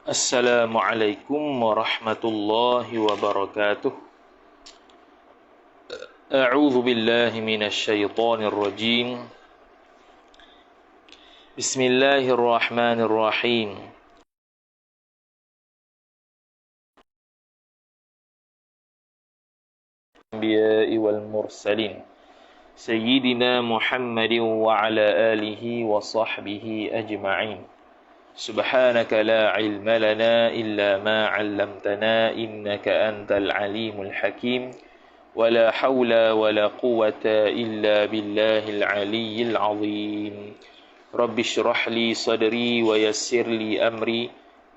Assalamualaikum warahmatullahi wabarakatuh. A'udzu billahi minasy syaithanir rajim. Bismillahirrahmanirrahim. Anbiya'i wal mursalin. Sayyidina Muhammadin wa ala alihi wa sahbihi ajma'in. سبحانك لا علم لنا إلا ما علمتنا إنك أنت العليم الحكيم ولا حول ولا قوة إلا بالله العلي العظيم رب اشرح لي صدري ويسر لي أمري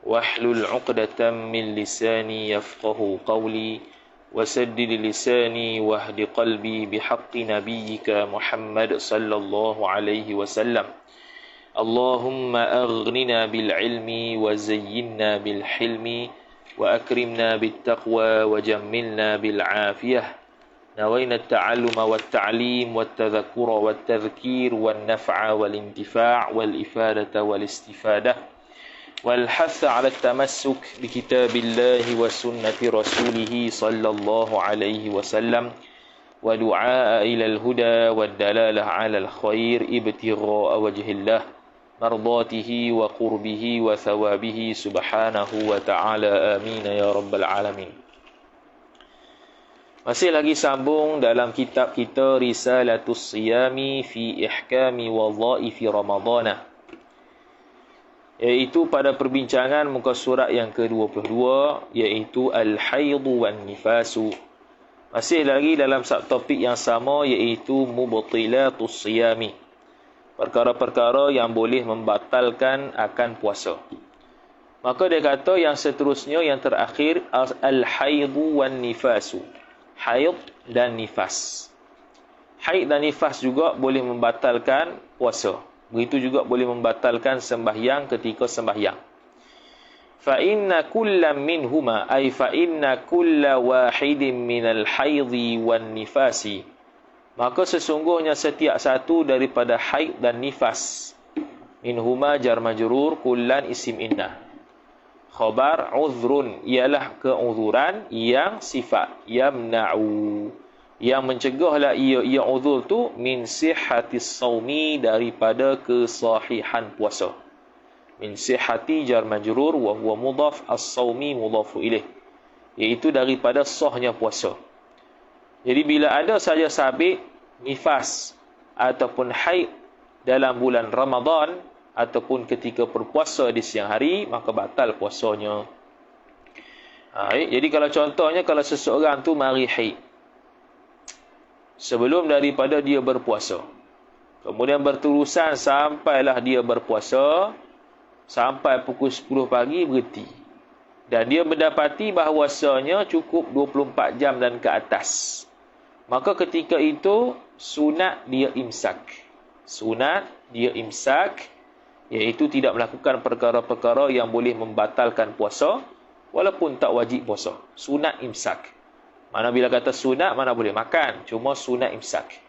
واحلل عقدة من لساني يفقه قولي وسدد لساني واهد قلبي بحق نبيك محمد صلى الله عليه وسلم اللهم أغننا بالعلم وزينا بالحلم وأكرمنا بالتقوى وجملنا بالعافية نوينا التعلم والتعليم والتذكر والتذكير والنفع والانتفاع والإفادة والاستفادة والحث على التمسك بكتاب الله وسنة رسوله صلى الله عليه وسلم ودعاء إلى الهدى والدلالة على الخير ابتغاء وجه الله مرضاته وقربه وثوابه سبحانه وتعالى آمين يا رب العالمين. Masih lagi sambung dalam kitab kita Risalatus Siyami fi Ihkami Wadhaifi Ramadhana, iaitu pada perbincangan muka surat yang ke-22, iaitu Al-Haidu wan Nifasu. Masih lagi dalam subtopik yang sama, iaitu Mubtilatus Siyami, perkara-perkara yang boleh membatalkan akan puasa. Maka dia kata yang seterusnya, yang terakhir, Al-Haidu wan Nifasu, haid dan nifas. Haid dan nifas juga boleh membatalkan puasa. Begitu juga boleh membatalkan sembahyang ketika sembahyang. Fa inna kullam minhuma ay fa inna kulla wahidin minal haidhi wan nifasi, maka sesungguhnya setiap satu daripada haid dan nifas, minhuma jar majrur, kullan isim inna, khabar uzrun ialah keuzuran yang sifat, yamna'u yang mencegahlah ia uzur tu, min sihhatis saumi daripada kesahihan puasa. Min sihhati jar majrur wa huwa mudhaf, as-saumi mudhafu ilaih, iaitu daripada sahnya puasa. Jadi bila ada saja sabit nifas ataupun haid dalam bulan Ramadan ataupun ketika berpuasa di siang hari, maka batal puasanya. Jadi kalau contohnya, kalau seseorang tu mari haid sebelum daripada dia berpuasa, kemudian berterusan sampailah dia berpuasa sampai pukul 10 pagi berhenti, dan dia mendapati bahawasanya cukup 24 jam dan ke atas, maka ketika itu sunat dia imsak. Sunat dia imsak, iaitu tidak melakukan perkara-perkara yang boleh membatalkan puasa, walaupun tak wajib puasa. Sunat imsak. Mana bila kata sunat, mana boleh makan, cuma sunat imsak.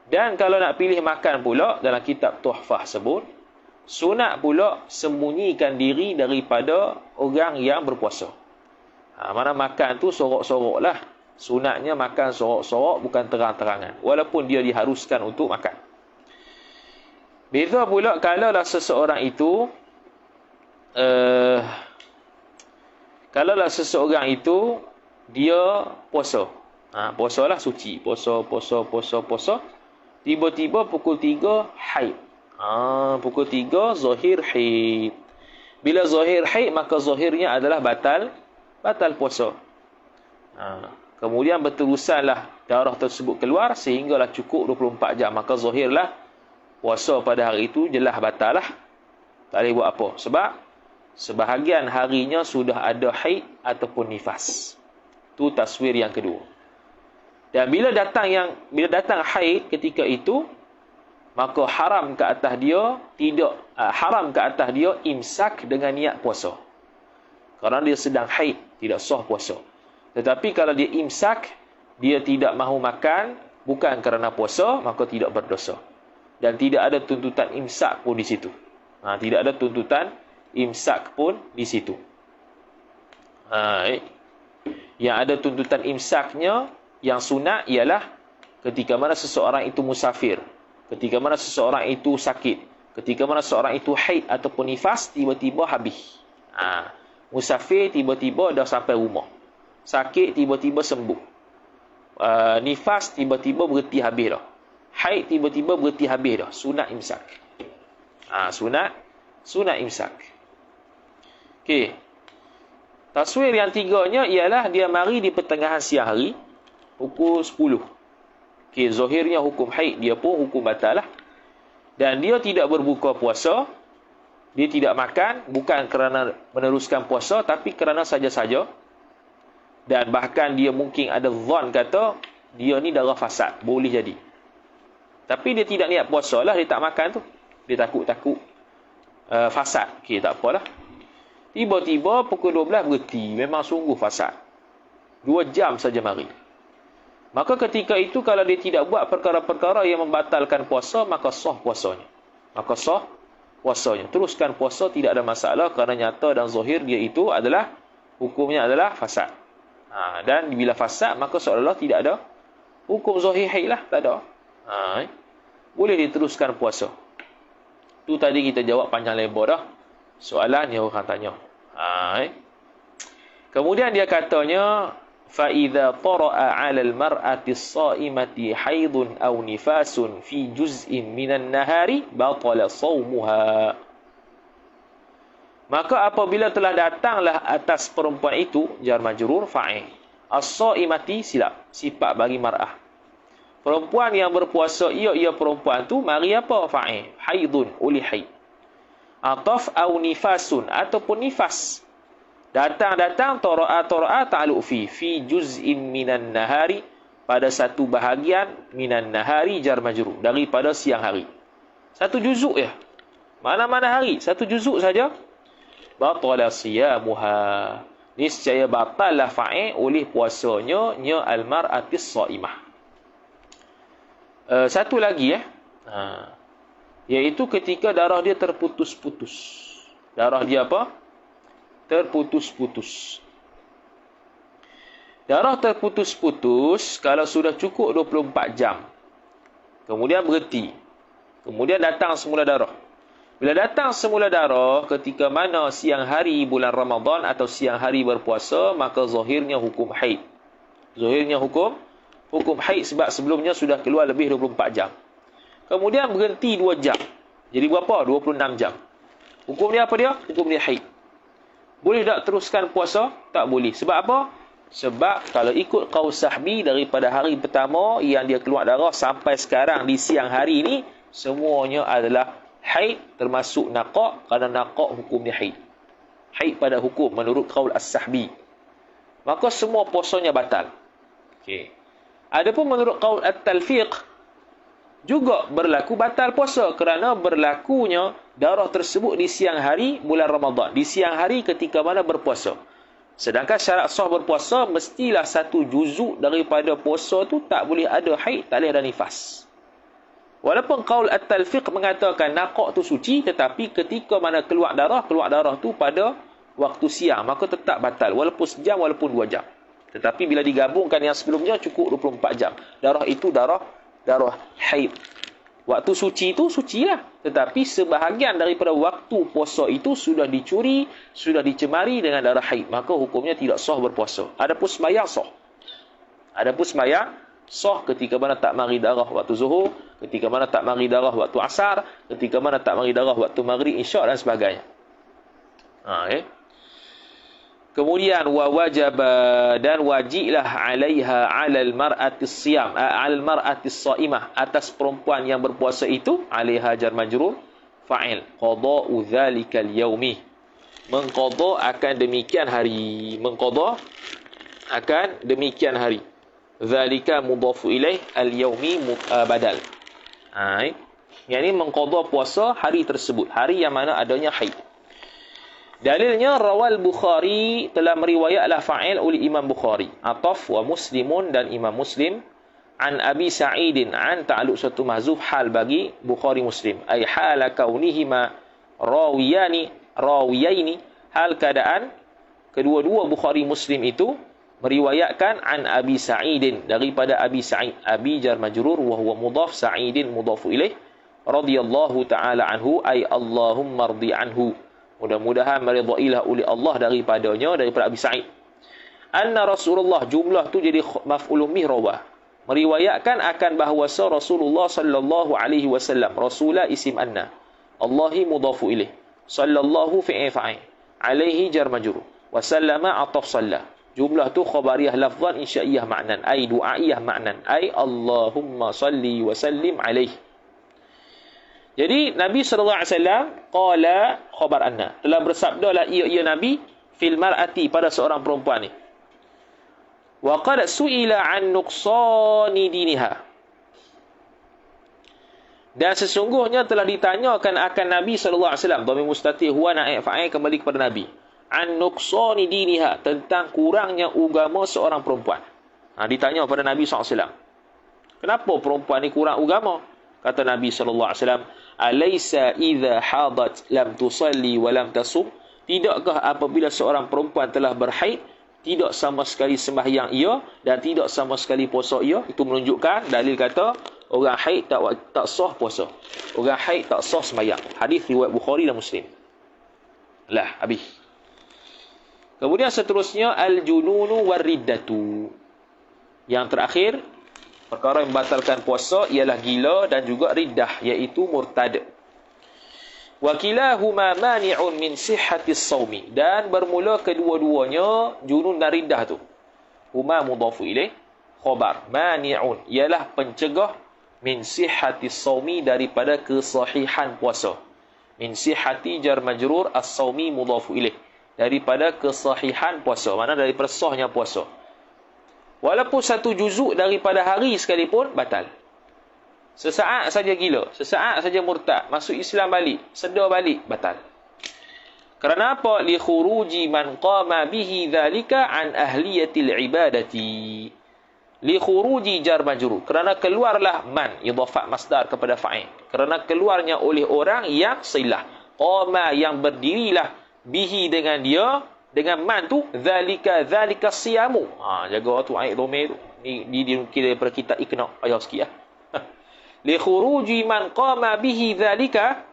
Dan kalau nak pilih makan pula, dalam kitab Tuhfah sebut, sunat pula sembunyikan diri daripada orang yang berpuasa. Mana makan tu sorok-sorok lah. Sunatnya makan sorok-sorok, bukan terang-terangan, walaupun dia diharuskan untuk makan. Beza pula kalaulah seseorang itu dia puasa. Puasalah suci, puasa. Tiba-tiba pukul 3 haid. Pukul 3 zahir haid. Bila zahir haid, maka zahirnya adalah batal puasa. Kemudian berterusanlah darah tersebut keluar sehinggalah cukup 24 jam, maka zahirlah puasa pada hari itu jelas batal lah. Tak boleh buat apa, sebab sebahagian harinya sudah ada haid ataupun nifas. Tu taswir yang kedua. Dan bila datang haid ketika itu, maka haram ke atas dia imsak dengan niat puasa. Kerana dia sedang haid, tidak sah puasa. Tetapi kalau dia imsak, dia tidak mahu makan, bukan kerana puasa, maka tidak berdosa. Dan tidak ada tuntutan imsak pun di situ. Tidak ada tuntutan imsak pun di situ. Yang ada tuntutan imsaknya, yang sunat ialah ketika mana seseorang itu musafir, ketika mana seseorang itu sakit, ketika mana seseorang itu haid ataupun nifas, tiba-tiba habis. Musafir tiba-tiba dah sampai rumah, sakit tiba-tiba sembuh, nifas tiba-tiba berhenti habis dah, haid tiba-tiba berhenti habis dah, sunat imsak. Sunat imsak. Okey. Taswir yang tiganya ialah dia mari di pertengahan siang hari, pukul 10. Okey, zahirnya hukum haid, dia pun hukum batal lah. Dan dia tidak berbuka puasa, dia tidak makan, bukan kerana meneruskan puasa, tapi kerana saja-saja. Dan bahkan dia mungkin ada zon kata, dia ni darah fasad, boleh jadi. Tapi dia tidak niat puasa lah, dia tak makan tu. Dia takut-takut fasad. Okey, tak apalah. Tiba-tiba pukul 12 berhenti. Memang sungguh fasad. 2 jam saja mari. Maka ketika itu kalau dia tidak buat perkara-perkara yang membatalkan puasa, maka sah puasanya. Teruskan puasa, tidak ada masalah kerana nyata dan zahir dia itu adalah, hukumnya adalah fasad. Dan bila fasad, maka seolah-olah tidak ada hukum zahir haid lah. Tak ada. Boleh diteruskan puasa. Tu tadi kita jawab panjang lebar dah soalan yang orang tanya. Kemudian dia katanya, fa idza tara'a 'ala al-mar'ati as-sha'imati haidun aw nifasun fi juz'in minan nahari batala shaumuha. Maka apabila telah datanglah atas perempuan itu, jar majrur fa'il, as-sha'imati silap, sifat bagi mar'ah. Perempuan yang berpuasa, ia perempuan tu mari apa? Fa'il, haidun, oleh haid. Ataf au nifasun, ataupun nifas. Datang tara'a ta'aluq fi juz'in minan nahari, pada satu bahagian minan nahari jar majrur, daripada siang hari. Satu juzuk ya. Mana-mana hari, satu juzuk saja. Batala siyamuha. Niscaya batal lah fa'il oleh puasanya nya al-mar'atis sha'imah. Satu lagi iaitu ketika darah dia terputus-putus. Darah dia apa? Terputus-putus. Darah terputus-putus kalau sudah cukup 24 jam. Kemudian berhenti. Kemudian datang semula darah. Bila datang semula darah ketika mana siang hari bulan Ramadan atau siang hari berpuasa, maka zahirnya hukum haid. Zahirnya hukum haid sebab sebelumnya sudah keluar lebih 24 jam. Kemudian berhenti 2 jam. Jadi berapa? 26 jam. Hukum dia apa dia? Hukum dia haid. Boleh tak teruskan puasa? Tak boleh. Sebab apa? Sebab kalau ikut qaul sahbi, daripada hari pertama yang dia keluar darah sampai sekarang di siang hari ini, semuanya adalah haid, termasuk naqaq, kerana naqaq hukum dia haid. Haid pada hukum menurut qaul as-sahbi. Maka semua puasanya batal. Okey. Adapun menurut qaul at-talfiq juga berlaku batal puasa kerana berlakunya darah tersebut di siang hari bulan Ramadan, di siang hari ketika mana berpuasa. Sedangkan syarat sah berpuasa mestilah satu juzuk daripada puasa tu tak boleh ada haid, tak boleh ada nifas. Walaupun qaul at-talfiq mengatakan naqaq tu suci, tetapi ketika mana keluar darah tu pada waktu siang, maka tetap batal walaupun sejam walaupun 2 jam. Tetapi bila digabungkan yang sebelumnya cukup 24 jam. Darah itu darah haid. Waktu suci itu sucilah. Tetapi sebahagian daripada waktu puasa itu sudah dicuri, sudah dicemari dengan darah haid. Maka hukumnya tidak sah berpuasa. Adapun sembahyang sah. Sah ketika mana tak mari darah waktu zuhur, ketika mana tak mari darah waktu asar, ketika mana tak mari darah waktu maghrib, isyak dan sebagainya. Kemudian wajaba, dan wajiblah 'alaiha 'alal mar'atis siyam, 'alal mar'atis shaimah, atas perempuan yang berpuasa itu, 'alaiha jar majrur fa'il, qada'u dzalikal yaumi, mengqada akan demikian hari. Zalika mudhafu ilaih, al yaumi badal. Yang ini mengqada puasa hari tersebut, hari yang mana adanya haid. Dalilnya rawal Bukhari, telah meriwayatlah fa'il oleh Imam Bukhari, Ataf wa Muslimun dan Imam Muslim, an Abi Sa'idin, an ta'alluq satu mahzuf hal bagi Bukhari Muslim, ay hala kaunihima rawiyaini, hal keadaan kedua-dua Bukhari Muslim itu meriwayatkan an Abi Sa'idin, daripada Abi Sa'id. Abi jar majrur wa huwa mudhaf, Sa'idin mudhafu ilaih, radhiyallahu ta'ala anhu ay Allahumma rdi anhu, mudah-mudahan meridailah oleh Allah daripadanya, daripada Abi Sa'id. Anna Rasulullah, jumlah tu jadi maf'ulun bih rawah, meriwayatkan akan bahawasa Rasulullah sallallahu alaihi wasallam, Rasulah isim anna, Allahi mudhafu ilaih, sallallahu fi'il fa'il, alaihi jar majrur, wa sallama ataf salla. Jumlah tu khabariyah lafzan insya'iyah ma'nan, ay du'aiyah ma'nan, ay Allahumma salli wa sallim alaihi. Jadi Nabi sallallahu alaihi wasallam qala khabar anna, telah bersabda la ia Nabi fil mar'ati, pada seorang perempuan ni. Wa qad su'ila an nuqsani diniha, dan sesungguhnya telah ditanyakan akan Nabi sallallahu alaihi wasallam, dhamir mustatir huwa naib fa'il, kembali kepada Nabi, an nuqsani diniha, tentang kurangnya agama seorang perempuan. Ditanya pada Nabi sallallahu alaihi wasallam, kenapa perempuan ni kurang agama? Kata Nabi sallallahu alaihi wasallam, alaysa idza hadat lam tusalli wa lam tasum, tidakkah apabila seorang perempuan telah berhaid, tidak sama sekali sembahyang ia dan tidak sama sekali puasa ia? Itu menunjukkan, dalil kata orang haid tak sah puasa, orang haid tak sah sembahyang. Hadis riwayat Bukhari dan Muslim. Lah, habis. Kemudian seterusnya al-jununu war-riddatu. Yang terakhir, perkara yang membatalkan puasa ialah gila dan juga riddah, iaitu murtad. Wa kilahuma mani'un min sihhatis shaumi, dan bermula kedua-duanya junun dan riddah tu. Huma mudhafu ilaih, khabar, mani'un ialah pencegah, min sihhatis shaumi daripada kesahihan puasa. Min sihhati jar majrur, as-shaumi mudhafu ilaih, daripada kesahihan puasa, mana daripada sahnya puasa. Walaupun satu juzuk daripada hari sekalipun batal. Sesaat saja gila, sesaat saja murtad, masuk Islam balik, sedar balik, batal. Kerana apa? Li khuruji man qama bihi dhalika an ahliyatil ibadati. Li khuruji jar majrur, kerana keluarlah man, idhafat masdar kepada fa'il, kerana keluarnya oleh orang yang silah, qama yang berdirilah, bihi dengan dia, dengan man tu, dhalika siyamu. Jaga tu ayat domir tu. Ni dinukil daripada kitab Iqna, ayat sikit lah. Li khuruji man qama bihi dhalika,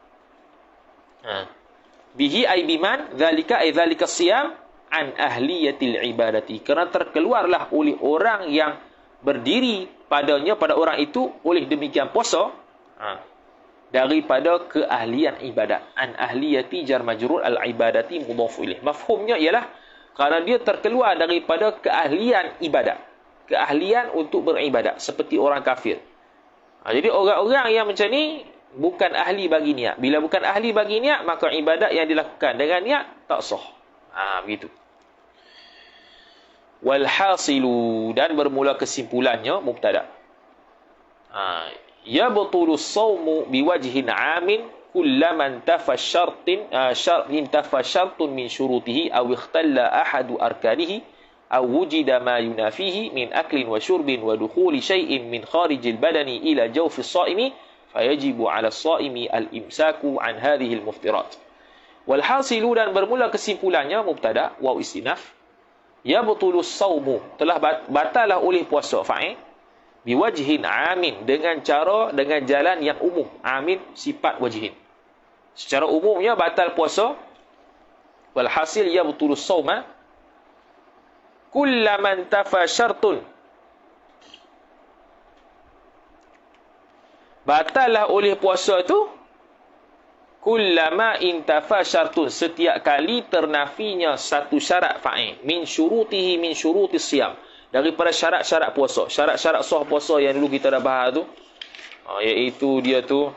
bihi ay biman, dhalika ay dhalika siyam, an ahliyatil ibadati, kerana terkeluarlah oleh orang yang berdiri padanya, pada orang itu, oleh demikian puasa, daripada keahlian ibadat. An ahliyati jar majrur, al ibadati mudhaf ilaih. Mafhumnya ialah kerana dia terkeluar daripada keahlian ibadat, keahlian untuk beribadat, seperti orang kafir. Jadi orang-orang yang macam ni bukan ahli bagi niat. Bila bukan ahli bagi niat, maka ibadat yang dilakukan dengan niat tak sah. Begitu. Walhasilu, dan bermula kesimpulannya, mubtada. Yabtulu as-sawmu biwajhin 'amin kullaman tafa syartun min syurutihi aw ikhtalla ahadu arkanihi aw wujida ma yunafihi min aklin wa syurbin wa dukhuli syai'in min kharijil badani ila jawfi as-sa'imi fayajibu 'ala as-sa'imi al-imsaku 'an hadhihi al-muftirat. Walhasilu, dan bermula kesimpulannya, mubtada waw istinaf. Yabtulu as-sawmu, telah batalah oleh puasa, fa'il, biwajhin amin, dengan jalan yang umum. Amin sifat wajhin, secara umumnya batal puasa. Walhasil yabtulu as-sawma kullaman tafa syartun, batallah oleh puasa tu kullama intafa syartun, setiap kali ternafinya satu syarat, fa'il, min syurutihi, min syurutis siyam, daripada syarat-syarat puasa. Syarat-syarat sah puasa yang dulu kita dah bahas tu, iaitu dia tu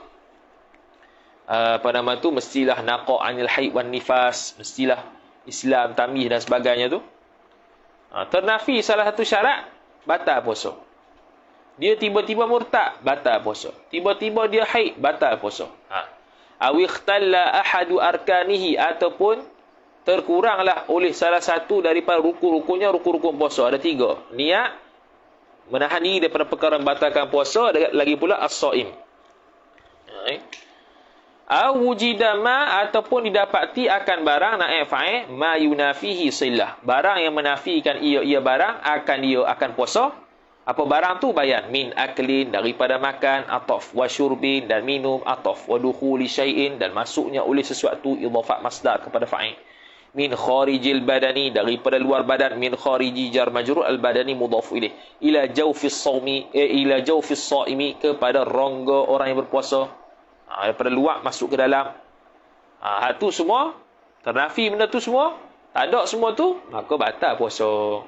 mestilah naqa' anil haid wan nifas, mestilah Islam, tamyiz dan sebagainya tu. Ternafi salah satu syarat, batal puasa. Dia tiba-tiba murtad, batal puasa. Tiba-tiba dia haid, batal puasa. Aw ikhtalla ahadu arkanihi, ataupun terkuranglah oleh salah satu daripada rukun-rukunnya, rukun-rukun puasa. Ada 3. Niat, menahan diri daripada perkara membatalkan puasa, lagi pula as-shaim. wujida ma ataupun didapati akan barang naib fa'il ma yunafihi sillah. Barang yang menafikan ia barang akan puasa. Apa barang tu? Bayan. Min aklin, daripada makan, ataf wa syurbin, dan minum, ataf wa dukhuli syai'in, dan masuknya oleh sesuatu, idhafat masdar kepada fa'il. Min kharijil badani, daripada luar badan. Min khariji jar majrur al badani mudhaf ilaih. Ila jawfis saimi, kepada rongga orang yang berpuasa. Daripada luar masuk ke dalam. Tu semua ternafi, benda tu semua tak ada semua tu, maka batal puasa.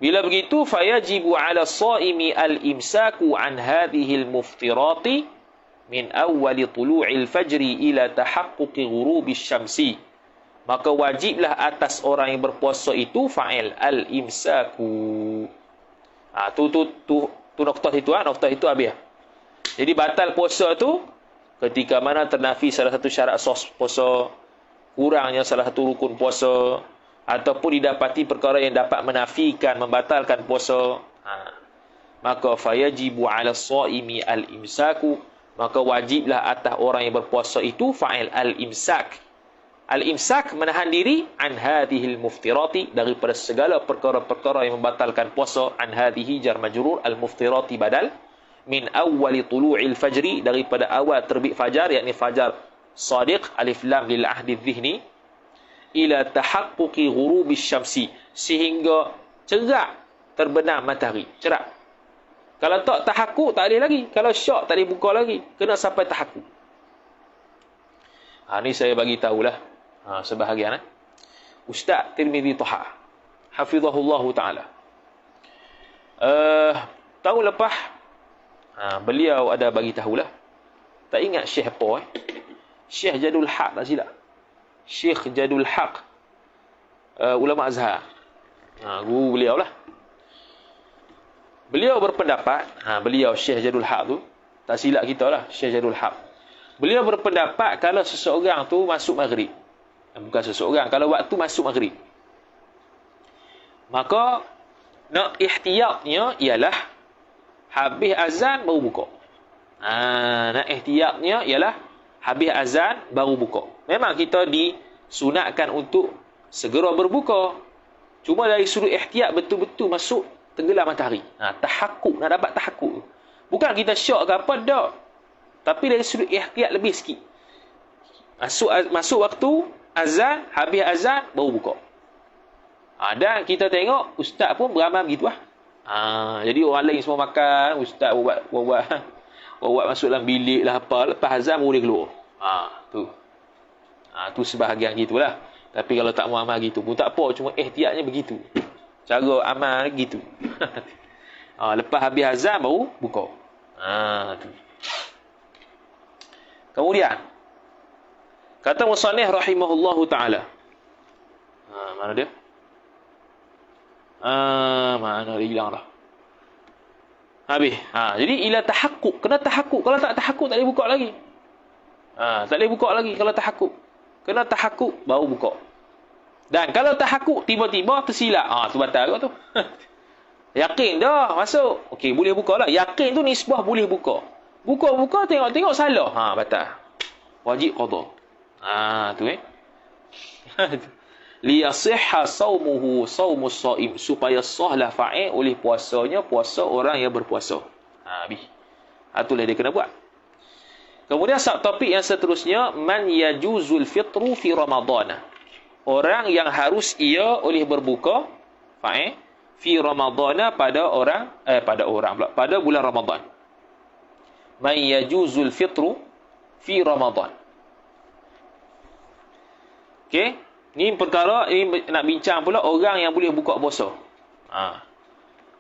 Bila begitu, fayajibu 'ala as-shaimi al-imsaku 'an hadhihi al-muftirati min awwal tulu'il fajri ila tahaqquqi ghurubi syamsi. Maka wajiblah atas orang yang berpuasa itu fa'il al-imsaku. Tu noktah itu, noktah itu habis. Jadi batal puasa tu ketika mana ternafi salah satu syarat puasa, kurangnya salah satu rukun puasa, ataupun didapati perkara yang dapat menafikan, membatalkan puasa. Maka fayajibu 'ala as-shaimi al-imsaku, maka wajiblah atas orang yang berpuasa itu fa'il al-imsak. Al-imsak menahan diri an hadhil muftirati, daripada segala perkara-perkara yang membatalkan puasa. An hadhihi jar majrur, al-muftirati badal. Min awwali tulu'il fajri, daripada awal terbit fajar, yakni fajar sadiq, alif lam lil ahdi dhihni, ila tahaqquqi ghurubi syamsi, sehingga cerak terbenam matahari, cerak. Kalau tak tahakkuk tak boleh lagi, kalau syak tak boleh buka lagi, kena sampai tahakkuk. Ni saya bagi tahulah sebahagian Ustaz Tirmizi Taha hafizahullahu taala. Tahun lepas beliau ada bagi tahulah, tak ingat Syekh apa Syekh Jadul Haq, tak silap, Syekh Jadul Haq, ulama Azhar, guru beliau lah. Beliau berpendapat, beliau Syekh Jadul Haq tu, tak silap kita lah, Syekh Jadul Haq. Beliau berpendapat kalau seseorang tu masuk maghrib, bukan seseorang, kalau waktu masuk maghrib, maka nak ihtiyatnya ialah habis azan baru buka. Nak ihtiyatnya ialah habis azan baru buka. Memang kita disunatkan untuk segera berbuka. Cuma dari sudut ihtiyat betul-betul masuk tenggelam matahari. Tahakkuk, nak dapat tahakkuk. Bukan kita syak ke apa, tak. Tapi dari sudut ihtiyat lebih sikit. Masuk waktu azan, habis azan baru buka. Dan kita tengok ustaz pun beramal begitu lah. Jadi orang lain semua makan, ustaz buat masuk dalam bilik lah apa, lepas azan boleh keluar. Tu sebahagian gitulah. Tapi kalau tak mau amal gitu pun tak apa, cuma ihtiyatnya begitu. Cara amal gitu. Lepas habis azan baru buka. Tu. Kemudian kata musannif rahimahullahu taala. Mana dia? Mana dia hilang dah. Habis. Jadi ila tahakkuk, kena tahakkuk. Kalau tak tahakkuk tak boleh buka lagi. Tak boleh buka lagi kalau tahakkuk. Kena tahakkuk baru buka. Dan kalau tahakkuk tiba-tiba tersilap, tu batal tu. Yakin dah masuk. Okey, boleh buka lah. Yakin tu nisbah boleh buka. Buka-buka tengok-tengok salah. Batal. Wajib qada. Tu liyasihha saumuhu saumus shaim, supaya sahlah fa'il oleh puasanya puasa orang yang berpuasa. Habis. Itulah dia kena buat. Kemudian subtopik yang seterusnya, man yajuzul fitru fi ramadhan. Orang yang harus ia oleh berbuka fa'il fi ramadhan pada bulan Ramadan. Man yajuzul fitru fi ramadhan. Okey. Ni perkara, ini nak bincang pula orang yang boleh buka puasa.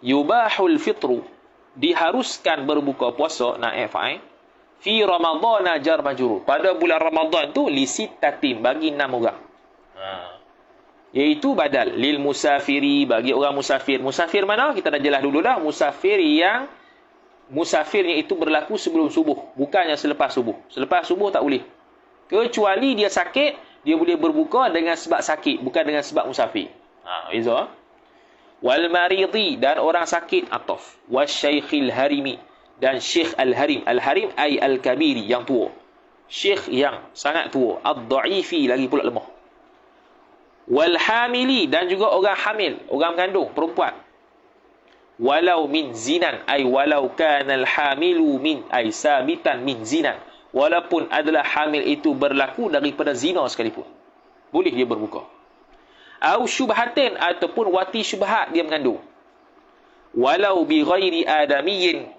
Yubahul fitru, diharuskan berbuka puasa, naib fa'il, fi Ramadhan jar majrur. Pada bulan Ramadan tu li sittatin, bagi 6 orang. Iaitu badal lil musafiri, bagi orang musafir. Musafir mana? Kita dah jelas dulu dah. Musafirnya itu berlaku sebelum subuh, bukannya selepas subuh. Selepas subuh tak boleh. Kecuali dia sakit, dia boleh berbuka dengan sebab sakit, bukan dengan sebab musafir. Beza. Wal maridi, dan orang sakit, ataf. Wasyaikhil harimi, dan syekh al-harim. Al-harim ay al-kabiri, yang tua. syekh yang sangat tua, ad-dha'ifi lagi pula lemah. Wal hamili, dan juga orang hamil, orang mengandung, perempuan. Walau min zinan, ay walau kana al-hamilu min ay sabitan min zinan, walaupun adalah hamil itu berlaku daripada zina sekalipun, boleh dia berbuka. Au syubhatin, ataupun wati syubhat dia mengandung. Walau bi ghairi adamiyyin,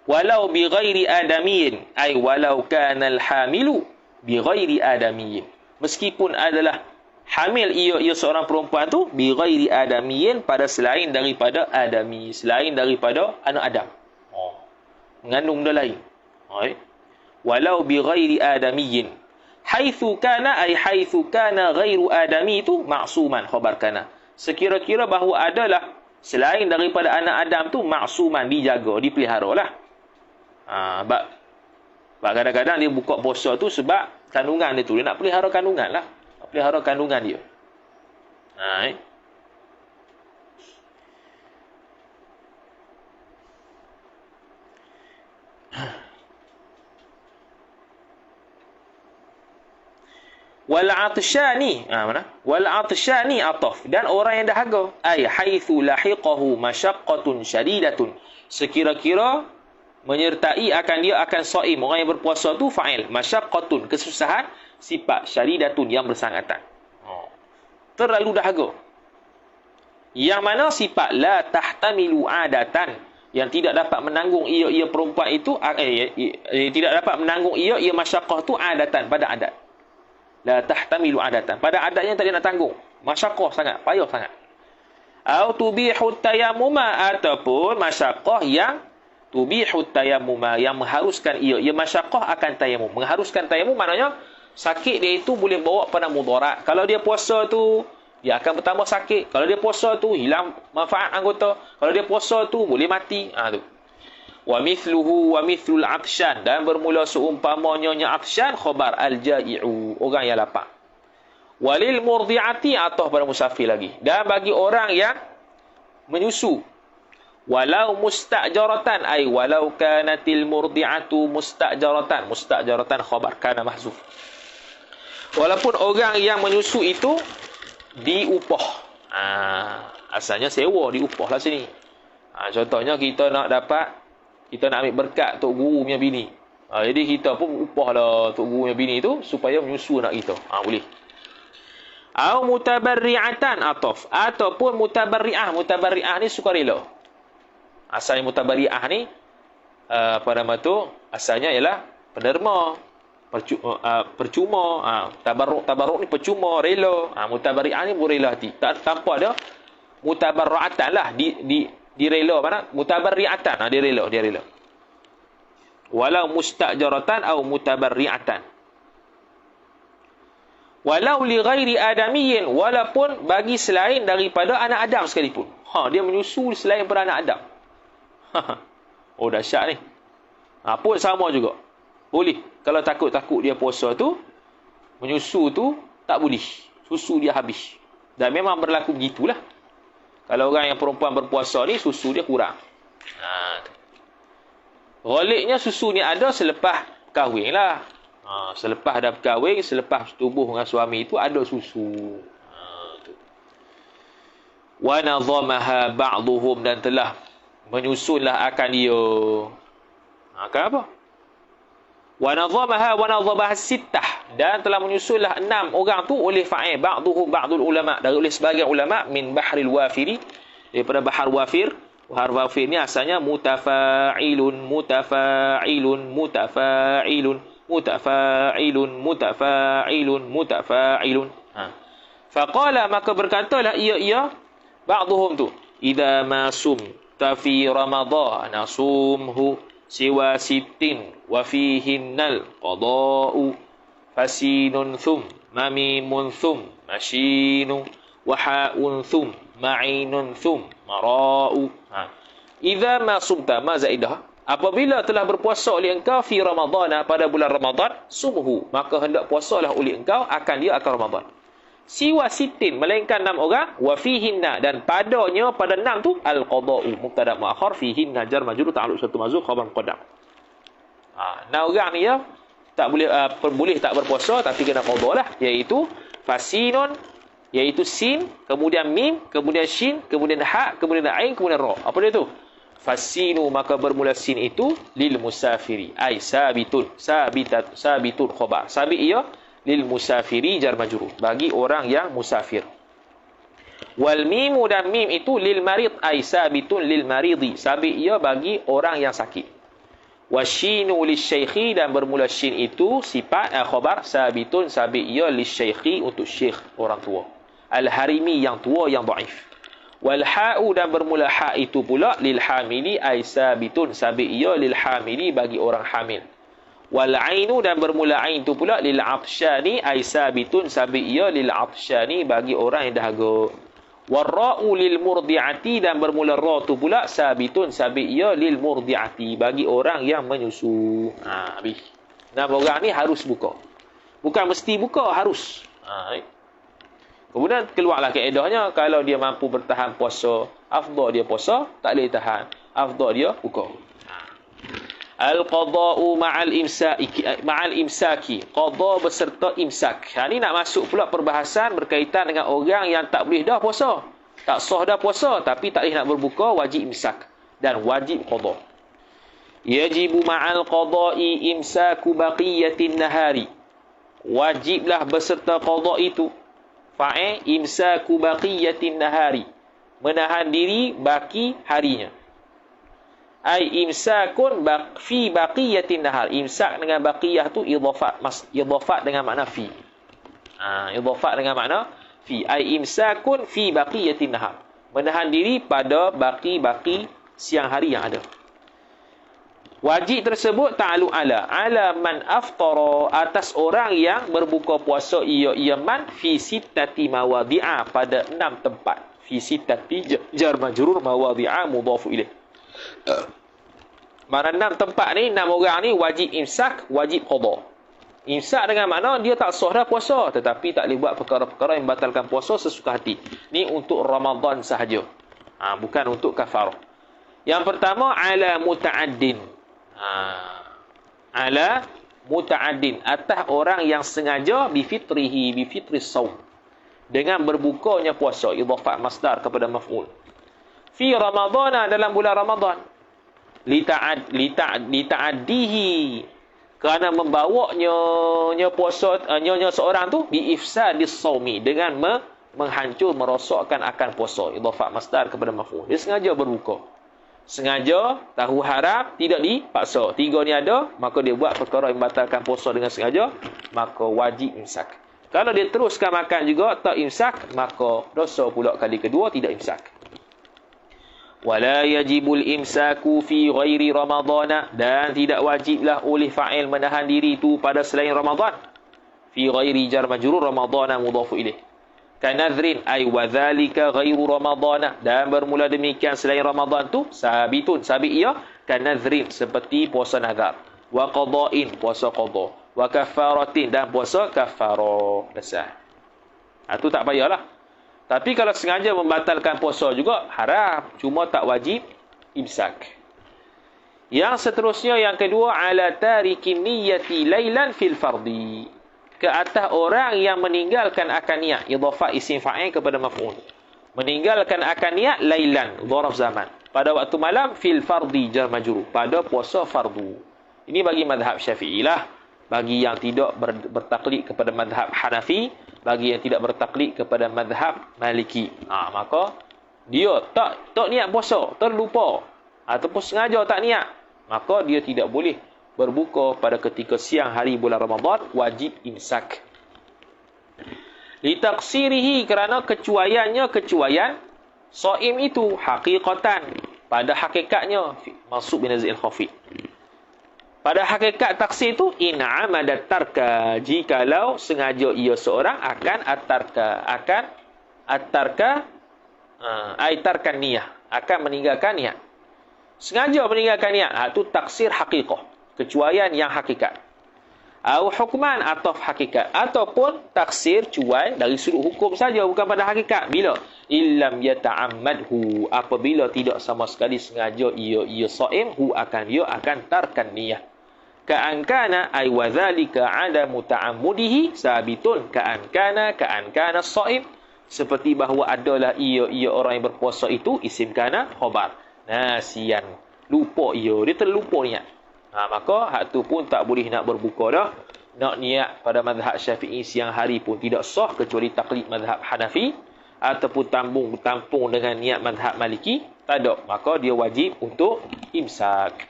walau bi ghairi adamiyyin, ay walau kana al-hamilu bi ghairi adamiyyin, meskipun adalah hamil ia seorang perempuan tu bi ghairi adamiyyin, pada selain daripada adami, selain daripada anak Adam. Mengandung benda lain. Walau bi ghairi adamiyyin, haitsu kana ay haitsu kana ghairu adami itu ma'suman khabar kana, sekira-kira bahawa adalah selain daripada anak Adam tu ma'suman, dijaga, dipelihara lah. Sebab kadang-kadang dia buka puasa tu sebab kandungan dia tu, dia nak pelihara kandungan lah, pelihara kandungan dia. Wal atshani, mana? Wal atshani ataf, dan orang yang dahaga, ay haitsu lahiqahu masyaqqatun syadidatun, sekira-kira menyertai akan dia akan shaim, orang yang berpuasa tu fa'il, masyaqqatun, kesusahan, sifat syadidatun, yang bersangatan. Terlalu dahaga. Yang mana sifat la tahtamilu adatan, yang tidak dapat menanggung ia perempuan itu, tidak dapat menanggung ia masyaqqah tu adatan, pada adat. La tahtamilu adatan, pada adatnya tak dia nak tanggung, masyaqqah sangat, payah sangat. Au tubihu tayammuma, ataupun masyaqqah yang tubihu tayammuma, yang mengharuskan ia masyaqqah akan tayammum. Mengharuskan tayammum maknanya sakit dia itu boleh bawa pada mudarat. Kalau dia puasa tu dia akan bertambah sakit. Kalau dia puasa tu hilang manfaat anggota. Kalau dia puasa tu boleh mati. Tu. Wa mithluhu wa mithlul atshan, dan bermula seumpamanya atshan khabar al-ja'i'u, orang yang lapar. Walil murdi'ati, atau pada musafir lagi, dan bagi orang yang menyusu. Walau mustajaratan, ay walau kanatil murdi'atu mustajaratan, mustajaratan khabar kana mahzuf, walaupun orang yang menyusu itu diupah. Asalnya sewa, diupah lah sini. Contohnya kita nak ambil berkat tok guru punya bini. Jadi kita pun upah lah tok guru punya bini tu supaya menyusu anak kita. Boleh. Au mutabarri'atan ataf, ataupun mutabarri'ah. Mutabarri'ah ni sukarela. Asalnya mutabarri'ah ni pada matu asalnya ialah penerma, percuma. Tabarruk ni percuma, rela. Mutabarri'ah ni berela hati. Tanpa ada mutabarra'atan lah, direla, mana mutabarri'atan, dia rela. Walau mustajaratan atau mutabarri'atan. Walau li ghairi adamiyyin, walaupun bagi selain daripada anak Adam sekalipun. Dia menyusu selain daripada anak Adam. Dahsyat ni. Pun sama juga. Boleh. Kalau takut-takut dia puasa tu, menyusu tu tak boleh. Susu dia habis. Dan memang berlaku begitulah. Kalau orang yang perempuan berpuasa ni, susu dia kurang. Ghaliknya susu ni ada selepas kahwin lah. Selepas dah berkahwin, selepas tubuh dengan suami itu ada susu. Wa nadhamaha ba'dhum, dan telah menyusunlah akan dia. Akan apa? Wa nadhamaha sittah, dan telah menyusunlah 6 orang tu oleh fa'il, ba'dhum ba'dul ulama, dari oleh sebagian ulama, min bahril wafiri, daripada bahar wafir. Bahar wafir ni asalnya mutafa'ilun. Faqala, maka berkatalah ia ba'dhum tu, idza ma sumta fi ramadhan sumhu siwa sittin wa fihinnal qada'u fasinun thum mamimun thum mashinu wa ha'un thum ma'inun thum mara'u. Idza ma sumta, ma zaidah, apabila telah berpuasa oleh engkau fi ramadhan, pada bulan Ramadan, sumhu, maka hendak puasalah oleh engkau akan Ramadan. Siwa sittin, melainkan 6 orang, wa fihinna, dan padanya pada 6 tu al-qada'u, mubtada muakhar, fihinna jar majrur ta'alluq satu mazhuf khabar muqaddam. Nah orang ni ya tak boleh boleh tak berpuasa tapi kena qada lah, iaitu fasinun, iaitu sin, kemudian mim, kemudian shin, kemudian ha, kemudian ain, kemudian ra. Apa dia tu? Fasinu, maka bermula sin itu lil musafiri, ai sabitun, sabitun khabar. Sabit ia lil musafiri jar majrur, bagi orang yang musafir. Wal mimu, dan mim itu lil marid, ai sabitun lil maridi, sabit ia bagi orang yang sakit. Wasyinu lisyaikhi, dan bermula shin itu sifat khabar, sabitun, sabit ia lisyaikhi, untuk syekh, orang tua. Al-harimi, yang tua, yang dhaif. Wal ha'u, dan bermula ha itu pula lil hamili, ai sabitun, sabit ia lil hamili, bagi orang hamil. Wal ainu, dan bermula ain itu pula lil atsyani, ai sabitun, sabit ia lil atsyani, bagi orang yang dahaga. Wal ra'u lil murdi'ati, dan bermula ra tu pula sabitun, sabit ia lil murdi'ati, bagi orang yang menyusu. Habis. Nah, orang ni harus buka. Bukan mesti buka, harus. Kemudian keluarlah kaedahnya, kalau dia mampu bertahan puasa, afdal dia puasa, tak boleh tahan, afdal dia buka. Al-qada'u ma'al imsaki, qada beserta imsak. Ni nak masuk pula perbahasan berkaitan dengan orang yang tak boleh dah puasa, tak sah dah puasa, tapi tak boleh nak berbuka, wajib imsak dan wajib qada. Yajibu ma'al qada'i imsaku baqiyatin nahari, wajiblah beserta qada itu fa'il imsaku baqiyatin nahari, menahan diri baki harinya. Ai imsakun fi baqiyatin nahar, imsak dengan baqiyah tu idhafat dengan makna fi. Idhafat dengan makna fi, ai imsakun fi baqiyatin nahar, menahan diri pada baki-baki siang hari yang ada. Wajib tersebut ta'alluq ala man aftara, atas orang yang berbuka puasa ia man fi sittati mawadhi'a, pada 6 tempat. Fi sittati jar majrur mawadhi'a mudhafu ilaih. Mana 6 tempat ni, 6 orang ni wajib imsak, wajib qada. Imsak dengan makna dia tak sah dah puasa, tetapi tak boleh buat perkara-perkara yang membatalkan puasa sesuka hati. Ni untuk Ramadan sahaja. Bukan untuk kafarah. Yang pertama, ala muta'addin. Ala muta'addin, atas orang yang sengaja bifitris saum, dengan berbukanya puasa, idhafat masdar kepada maf'ul. Fi Ramadhan, dalam bulan Ramadan. Lita'addihi, kerana membawanya puasa nyonya seorang tu bi ifsadis saumi, dengan menghancur, merosakkan akan puasa, idhafat masdar kepada maf'ul. Dia sengaja berbuka, sengaja, tahu haram, tidak dipaksa. 3 ni ada, maka dia buat perkara yang membatalkan puasa dengan sengaja, maka wajib imsak. Kalau dia teruskan makan juga tak imsak, maka dosa pula kali kedua tidak imsak. Wala yajibul imsaku fi ghairi ramadhana, dan tidak wajiblah oleh fa'il menahan diri itu pada selain Ramadan. Fi ghairi jar majrur ramadhana mudhafu ilaih. Kanadhrin, ay wadhalika ghairu ramadhana, dan bermula demikian selain Ramadan tu sabitun, sabit ia kanadhrin, seperti puasa nazar. Wa qada'in, puasa qada. Wa kafaratin, dan puasa kafarah. Dasar. Itu tak payahlah. Tapi kalau sengaja membatalkan puasa juga haram, cuma tak wajib imsak. Yang seterusnya, yang kedua, ala tarikin niyyati lailan fil fardi, ke atas orang yang meninggalkan akan niat, idhafat isim fa'il kepada maf'ul, meninggalkan akan niat lailan, dharaf zaman, pada waktu malam, fil fardi jar majrur, pada puasa fardu. Ini bagi mazhab Syafi'i lah. Bagi yang tidak bertaklid kepada mazhab Hanafi, bagi yang tidak bertaklid kepada mazhab Maliki, maka dia tak niat puasa, terlupa ataupun sengaja tak niat, maka dia tidak boleh berbuka pada ketika siang hari bulan Ramadan, wajib imsak. Litaqsirihi, kerana kecuaiannya kecuaian shaim itu, haqiqatan, pada hakikatnya, maksud binazil khafi. Pada hakikat taksir itu, in amadat tarka, jikalau sengaja ia seorang akan aitarkan niyah, akan meninggalkan niat. Sengaja meninggalkan niat, itu taksir haqiqah, kecuaian yang hakikat. Au hukman, atau hakikat, ataupun taksir cuai dari sudut hukum saja, bukan pada hakikat. Bila? Illam yata'ammadhu, apabila tidak sama sekali sengaja ia saim, hu akan dia akan tarkan niyah, ka'an kana ay wa dzalika 'adamu ta'ammudihi sabitun ka'an kana as-shaim, seperti bahawa adalah ia orang yang berpuasa itu isim kana khabar. Nasian, lupa dia terlupa niat. Maka hak tu pun tak boleh nak berbuka dah. Nak niat pada mazhab Syafi'i siang hari pun tidak sah kecuali taklid mazhab Hanafi, ataupun tampung dengan niat mazhab Maliki, tak ada. Maka dia wajib untuk imsak.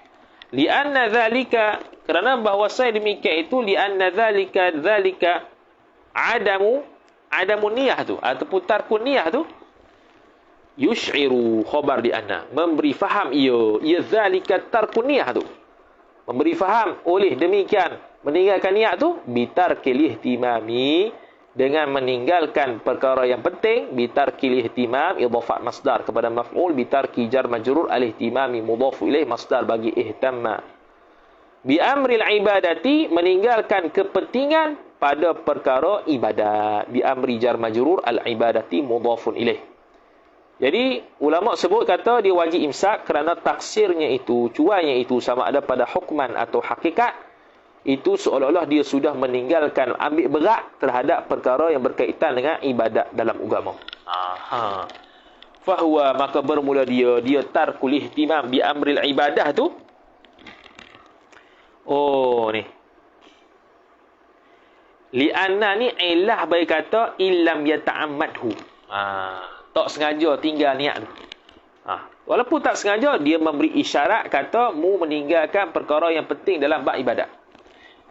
Lianna dzalika, kerana bahawasanya demikian itu, lianna dzalika adamu niyah tu ataupun tarkun niyah tu yush'iru khabar di anna, memberi faham ia dzalika tarkun niyah tu, memberi faham oleh demikian meninggalkan niat tu bitarkil ihtimami, dengan meninggalkan perkara yang penting, bitarkil ihtimam idhafat masdar kepada maf'ul, bitarki jar majrur al-ihtimami mudhaf ilaih masdar bagi ihtamma, bi amril ibadati, meninggalkan kepentingan pada perkara ibadat, bi amri jar majrur al-ibadati mudhafun ilaih. Jadi ulama sebut kata dia wajib imsak kerana taksirnya itu, cuainya itu sama ada pada hukman atau hakikat, itu seolah-olah dia sudah meninggalkan, ambil berat terhadap perkara yang berkaitan dengan ibadat dalam agama. Fahuwa, maka bermula dia tarkul ihtimam bi amril ibadah tu. Oh ni. Li'anna ni ilah bagi kata illam yata'ammadhu. Tak sengaja tinggal niat tu. Walaupun tak sengaja, dia memberi isyarat kata mu meninggalkan perkara yang penting dalam bab ibadat.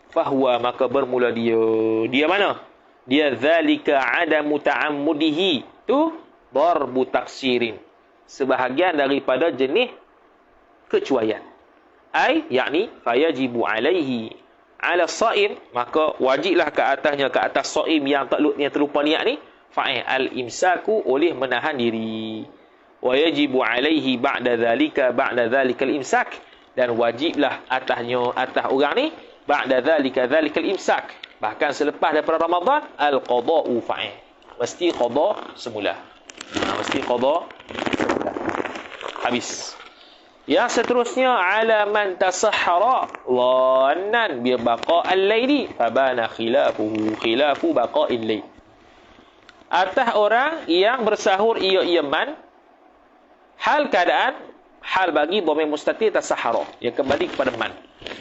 Fahuwa, maka bermula dia mana? Dia zalika adamu ta'ammudihi tu darbu taksirin, sebahagian daripada jenis kecuaian. Ai yakni fayajibu alaihi ala shaim, maka wajiblah ke atasnya, ke atas shaim yang terlupa niat ni, fa'il al-imsaku, oleh menahan diri. Wa yajibu alaihi ba'da dhalika al-imsak, dan wajiblah atas orang ni ba'da dhalika al-imsak, bahkan selepas daripada Ramadan, al-qada'u fa'il, mesti qada semula. Mesti qada semula. Habis. Yang seterusnya, ala man tasahhara dhannan bi baqa'il laili fabana khilafu baqa'il lail. Atas orang yang bersahur ia man, hal keadaan, hal bagi dhamir mustatir tasahhara, yang kembali kepada man,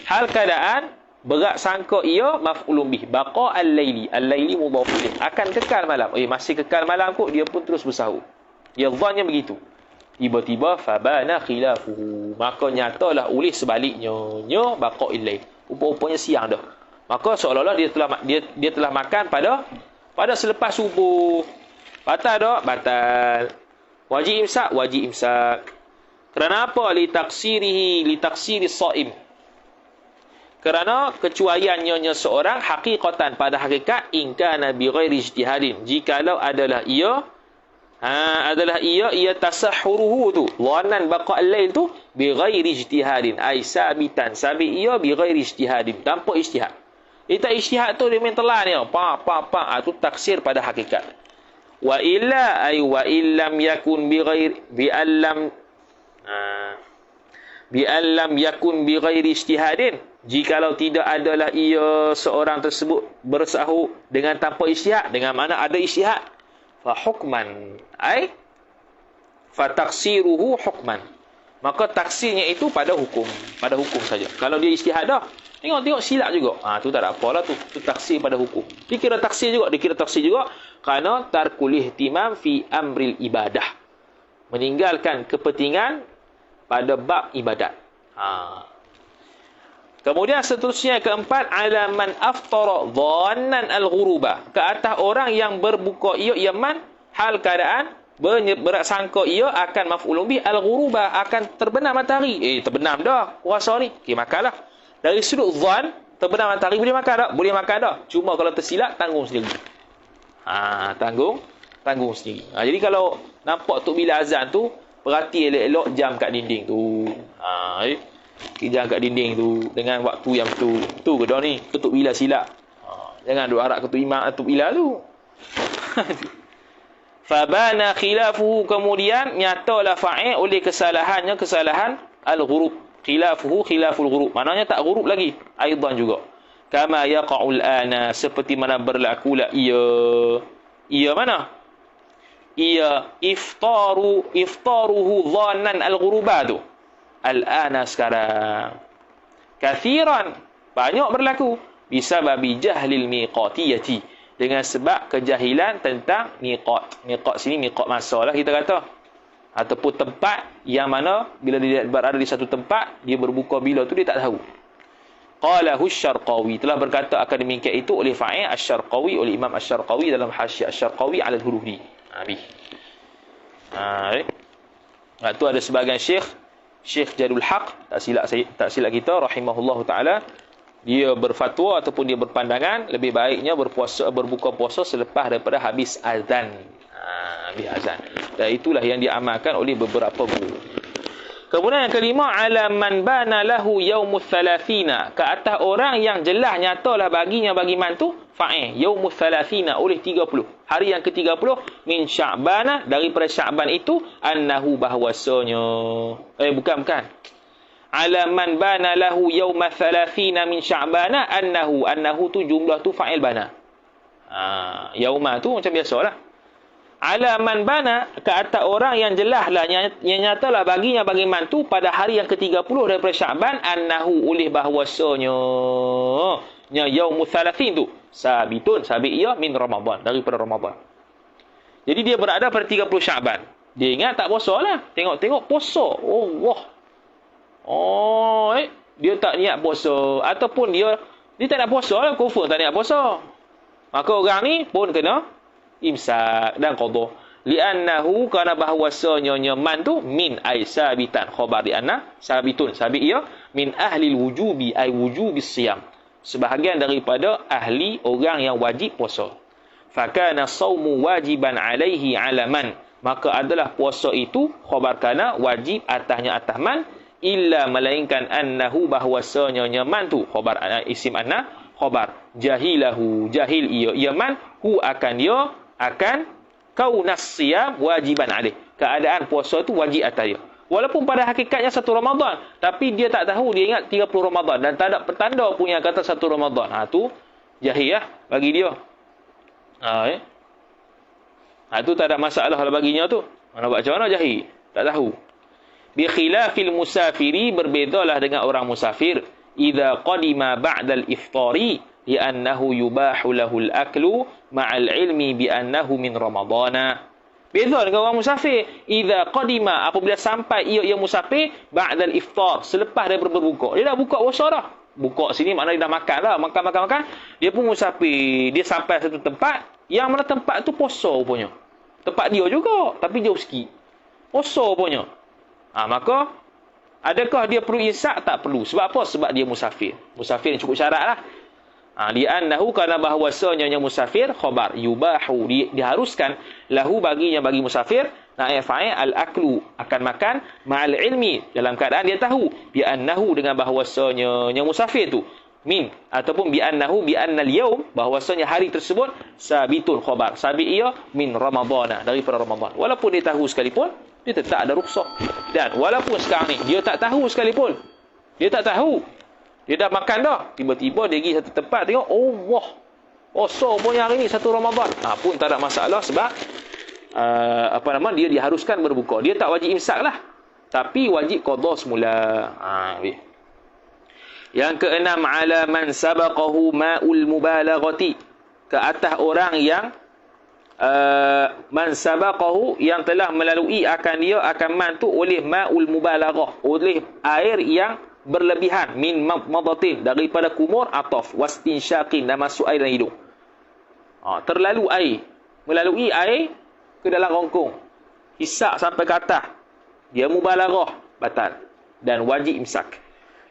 hal keadaan berat sangka ia maf'ulun bih, baqa'il laili, al-laili mudhaf ilaih, akan kekal malam. Masih kekal malam kot, dia pun terus bersahur. Dia dhannya begitu. Tiba-tiba fabana khilafuhu, maka nyatalah oleh sebaliknya baqa'il lail, rupa-rupanya siang dah. Maka seolah-olah dia telah makan pada selepas subuh. Batal tak? Batal. Wajib imsak. Kerana apa? Li taksiri shaim, kerana kecuaiannya seorang hakikatan, pada hakikat, in kana bi ghairi ijtihadin, jikalau adalah ia tasahhuruhu tu, dhannan baqa'il lail tu, bi ghairi ijtihadin, ai sabitan, sabit ia bi ghairi ijtihadin, tanpa ijtihad. Kita ijtihad tu dia main telan dia, tu taksir pada hakikat. Wa illa ay wa illam yakun bi allam yakun bi ghairi ijtihadin, jikalau tidak adalah ia seorang tersebut bersahur dengan tanpa ijtihad, dengan mana ada ijtihad, fa hukman ay fa taksiruhu hukman, maka taksirnya itu pada hukum saja. Kalau dia ijtihad dah, tengok silap juga, tu tak ada apalah, tu taksir pada hukum. Dikira taksir juga kerana tarkul ihtimam fi amril ibadah, meninggalkan kepentingan pada bab ibadat. Kemudian seterusnya keempat, ala man aftara dhannan al-ghuruba, ke atas orang yang berbuka ia man, hal keadaan berat sangka ia akan maf'ulun bih al-ghuruba, akan terbenam matahari. Terbenam dah puasa ni, makanlah. Dari sudut dhan, terbenam matahari boleh makan tak? Boleh makan dah. Cuma kalau tersilap, tanggung sendiri. Tanggung sendiri. Jadi kalau nampak Tok Bila azan tu, perhati elok-elok jam kat dinding tu. Jam kat dinding tu dengan waktu yang betul. Tu ke dah ni? Tok Bila silap. Jangan duk harap Tok Imam Tok Bila tu. Fabana khilafuhu, kemudian nyatalah fa'il oleh kesalahan al-ghurub, khilafuhu khilaful ghurub. Maknanya tak ghurub lagi. Aidan juga. Kama yaqa'ul ana, seperti mana berlaku lah ia mana? Ia iftaruhu dhannan al-ghuruba tu. Al-ana sekarang. Kathiran, banyak berlaku. Bisababi jahlil miqatiyati, dengan sebab kejahilan tentang miqat. Miqat sini miqat masa lah kita kata. Ataupun tempat yang mana bila dia berada di satu tempat, dia berbuka bila tu dia tak tahu. Qalahu Asy-Syarqawi, telah berkata akan demikian itu oleh Fa'il Asy-Syarqawi, oleh Imam Asy-Syarqawi dalam Hasyiah Asy-Syarqawi 'ala al-Hurudi. Habis. Tu ada sebahagian Syekh Jadul Haq, tak silap kita rahimahullahu taala, dia berfatwa ataupun dia berpandangan lebih baiknya berbuka puasa selepas daripada habis azan. Habis azan. Dan itulah yang diamalkan oleh beberapa guru. Kemudian yang kelima, ala man bana lahu yaumus thalathina, ke atas orang yang jelas nyatalah baginya bagi mantu fa'il yaumus thalathina, oleh 30, hari yang ke-30 min Sya'bana, daripada Sya'ban itu, annahu bahwasanya bukan ala man bana lahu yaumas thalathina min Sya'bana, annahu tu jumlah tu fa'il bana. Yauma tu macam biasalah. Ala man bana, ke atas orang yang jelaslah yang nyatalah baginya bagi mantu pada hari yang ke-30 daripada Sya'ban, annahu oleh bahwasanya yaumul thalathin tu sabitun, sabit ia min Ramadan, daripada Ramadan. Jadi dia berada pada 30 Sya'ban. Dia ingat tak puasa lah. Tengok puasa. Dia tak niat puasa, ataupun dia tak nak puasa lah, kufur tak niat puasa. Maka orang ni pun kena imsak dan qadha. Li'annahu, kana bahwasanya man tu min ay sabitan, khabar di anna sabitun, sabit ia min ahli wujubi ay wujubis siyam, sebahagian daripada ahli orang yang wajib puasa. Fakana saumu wajiban alaihi ala man, maka adalah puasa itu khabar kana wajib atasnya atas man, illa melainkan annahu bahwasanya man tu khabar isim anna khabar jahilahu, jahil ia man hu akan kaunas siyam wajiban alaih, keadaan puasa tu wajib atas dia. Walaupun pada hakikatnya satu Ramadan, tapi dia tak tahu, dia ingat 30 Ramadan dan tak ada petanda pun yang kata satu Ramadan. Tu jahil lah bagi dia. Tu tak ada masalah lah baginya tu. Mana buat macam mana jahil? Tak tahu. Bi khilafil musafiri, berbezalah dengan orang musafir. Idza qadima ba'dal iftari li'annahu yubahu lahul aklu ma'al ilmi bi'annahu min Ramadana. Beza dengan orang musafir. Idza qadima, apabila sampai ia musafir ba'dal iftar, selepas dia berbuka. Dia dah buka puasa dah. Buka sini maknanya dia dah makan lah, makan. Dia pun musafir. Dia sampai satu tempat, yang mana tempat tu puasa rupanya. Tempat dia juga, tapi jauh sikit. Puasa rupanya. Maka adakah dia perlu imsak? Tak perlu. Sebab apa? Sebab dia musafir. Musafir yang cukup syarat lah. Li'annahu, kerana bahwasanya musafir khabar yubahu, diharuskan lahu baginya bagi musafir naib fa'il al-aklu, akan makan ma'al ilmi, dalam keadaan dia tahu bi'annahu, dengan bahwasanya musafir tu min, ataupun bi'annahu bi'annal yaum, bahwasanya hari tersebut sabitun, khabar sabit ia min Ramadana, daripada Ramadan. Walaupun dia tahu sekalipun, dia tetap ada rukhsah. Dan walaupun sekarang ni dia tak tahu sekalipun, dia tak tahu, dia dah makan dah, tiba-tiba dia pergi satu tempat, tengok Allah puasa punya hari ni satu Ramadan, pun tak ada masalah. Sebab dia diharuskan berbuka. Dia tak wajib imsak lah, tapi wajib qadha semula. Yang keenam, ala man sabaqahu ma'ul mubalaghati, ke atas orang yang man sabaqahu, yang telah melalui akan dia akan man tu oleh ma'ul mubalaghah, oleh air yang berlebihan, min madatin, daripada kumur, ataf, wastinsyaqin, dan masuk air dalam hidung. Terlalu air, melalui air ke dalam rongkong, hisap sampai ke atas, dia mubalaghah, batal dan wajib imsak.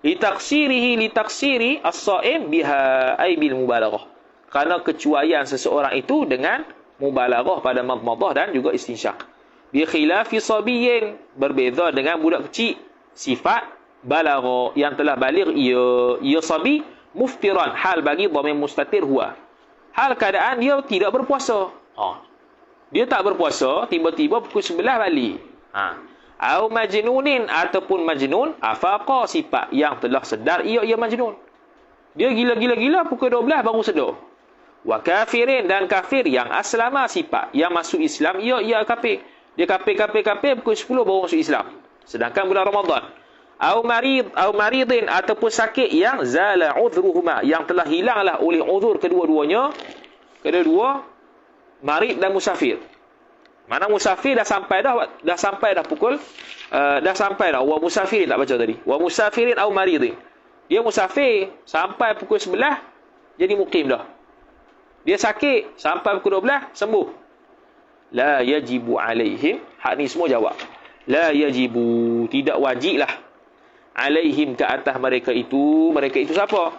Litaksiri as-saim biha ay bil mubalaghah, kerana kecuaian seseorang itu dengan mubalaghah pada madmadah dan juga istinsyaq. Bi khilafi sabiyyin, berbeza dengan budak kecil, sifat balagha, yang telah baligh ia sabi, muftiran, hal bagi dhamir mustatir huwa, hal keadaan dia tidak berpuasa. Dia tak berpuasa, tiba-tiba pukul 11 balik. Au majnunin ataupun majnun, afaqa sifat yang telah sedar ia majnun. Dia gila-gila pukul 12 baru sedar. Wa kafirin dan kafir yang aslama sifat yang masuk Islam ia kafir. Dia kafir pukul 10 baru masuk Islam. Sedangkan bulan Ramadan. Au maridin ataupun sakit yang zala udhruhuma yang telah hilanglah oleh uzur kedua-duanya. Kedua marid dan musafir. Mana musafir dah sampai dah pukul wa musafirin tak baca tadi. Wa musafirin au maridin. Dia musafir sampai pukul 11 jadi mukim dah. Dia sakit sampai pukul 12 sembuh. La yajibu alaihim. Hak ni semua jawab. La yajibu, tidak wajiblah alaihim ke atas mereka itu. Mereka itu siapa?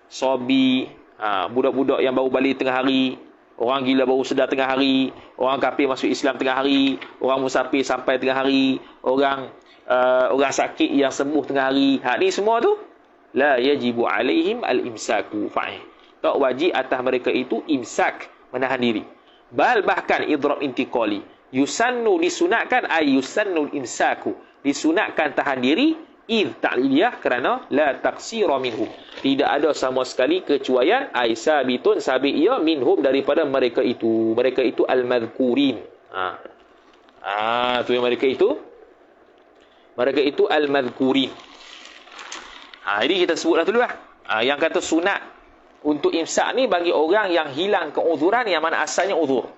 Sobi, budak-budak yang baru balik tengah hari, orang gila baru sedar tengah hari, orang kafir masuk Islam tengah hari, orang musafir sampai tengah hari, orang sakit yang sembuh tengah hari. Hak ni semua tu la yajibu alaihim al-imsaku fa'ih. Tak wajib atas mereka itu imsak, menahan diri. Bahkan idrab intiqali. Yusannu disunatkan yusannu imsaku. Disunatkan tahan diri id ta'liliyah kerana la taqsira minhum. Tidak ada sama sekali kecuaian sabitun sabit ia minhum daripada mereka itu. Mereka itu al-madhkurin. Tu yang mereka itu. Mereka itu al-madhkurin. Jadi kita sebutlah dulu lah. Yang kata sunat untuk imsak ni bagi orang yang hilang keuzuran yang mana asalnya uzur.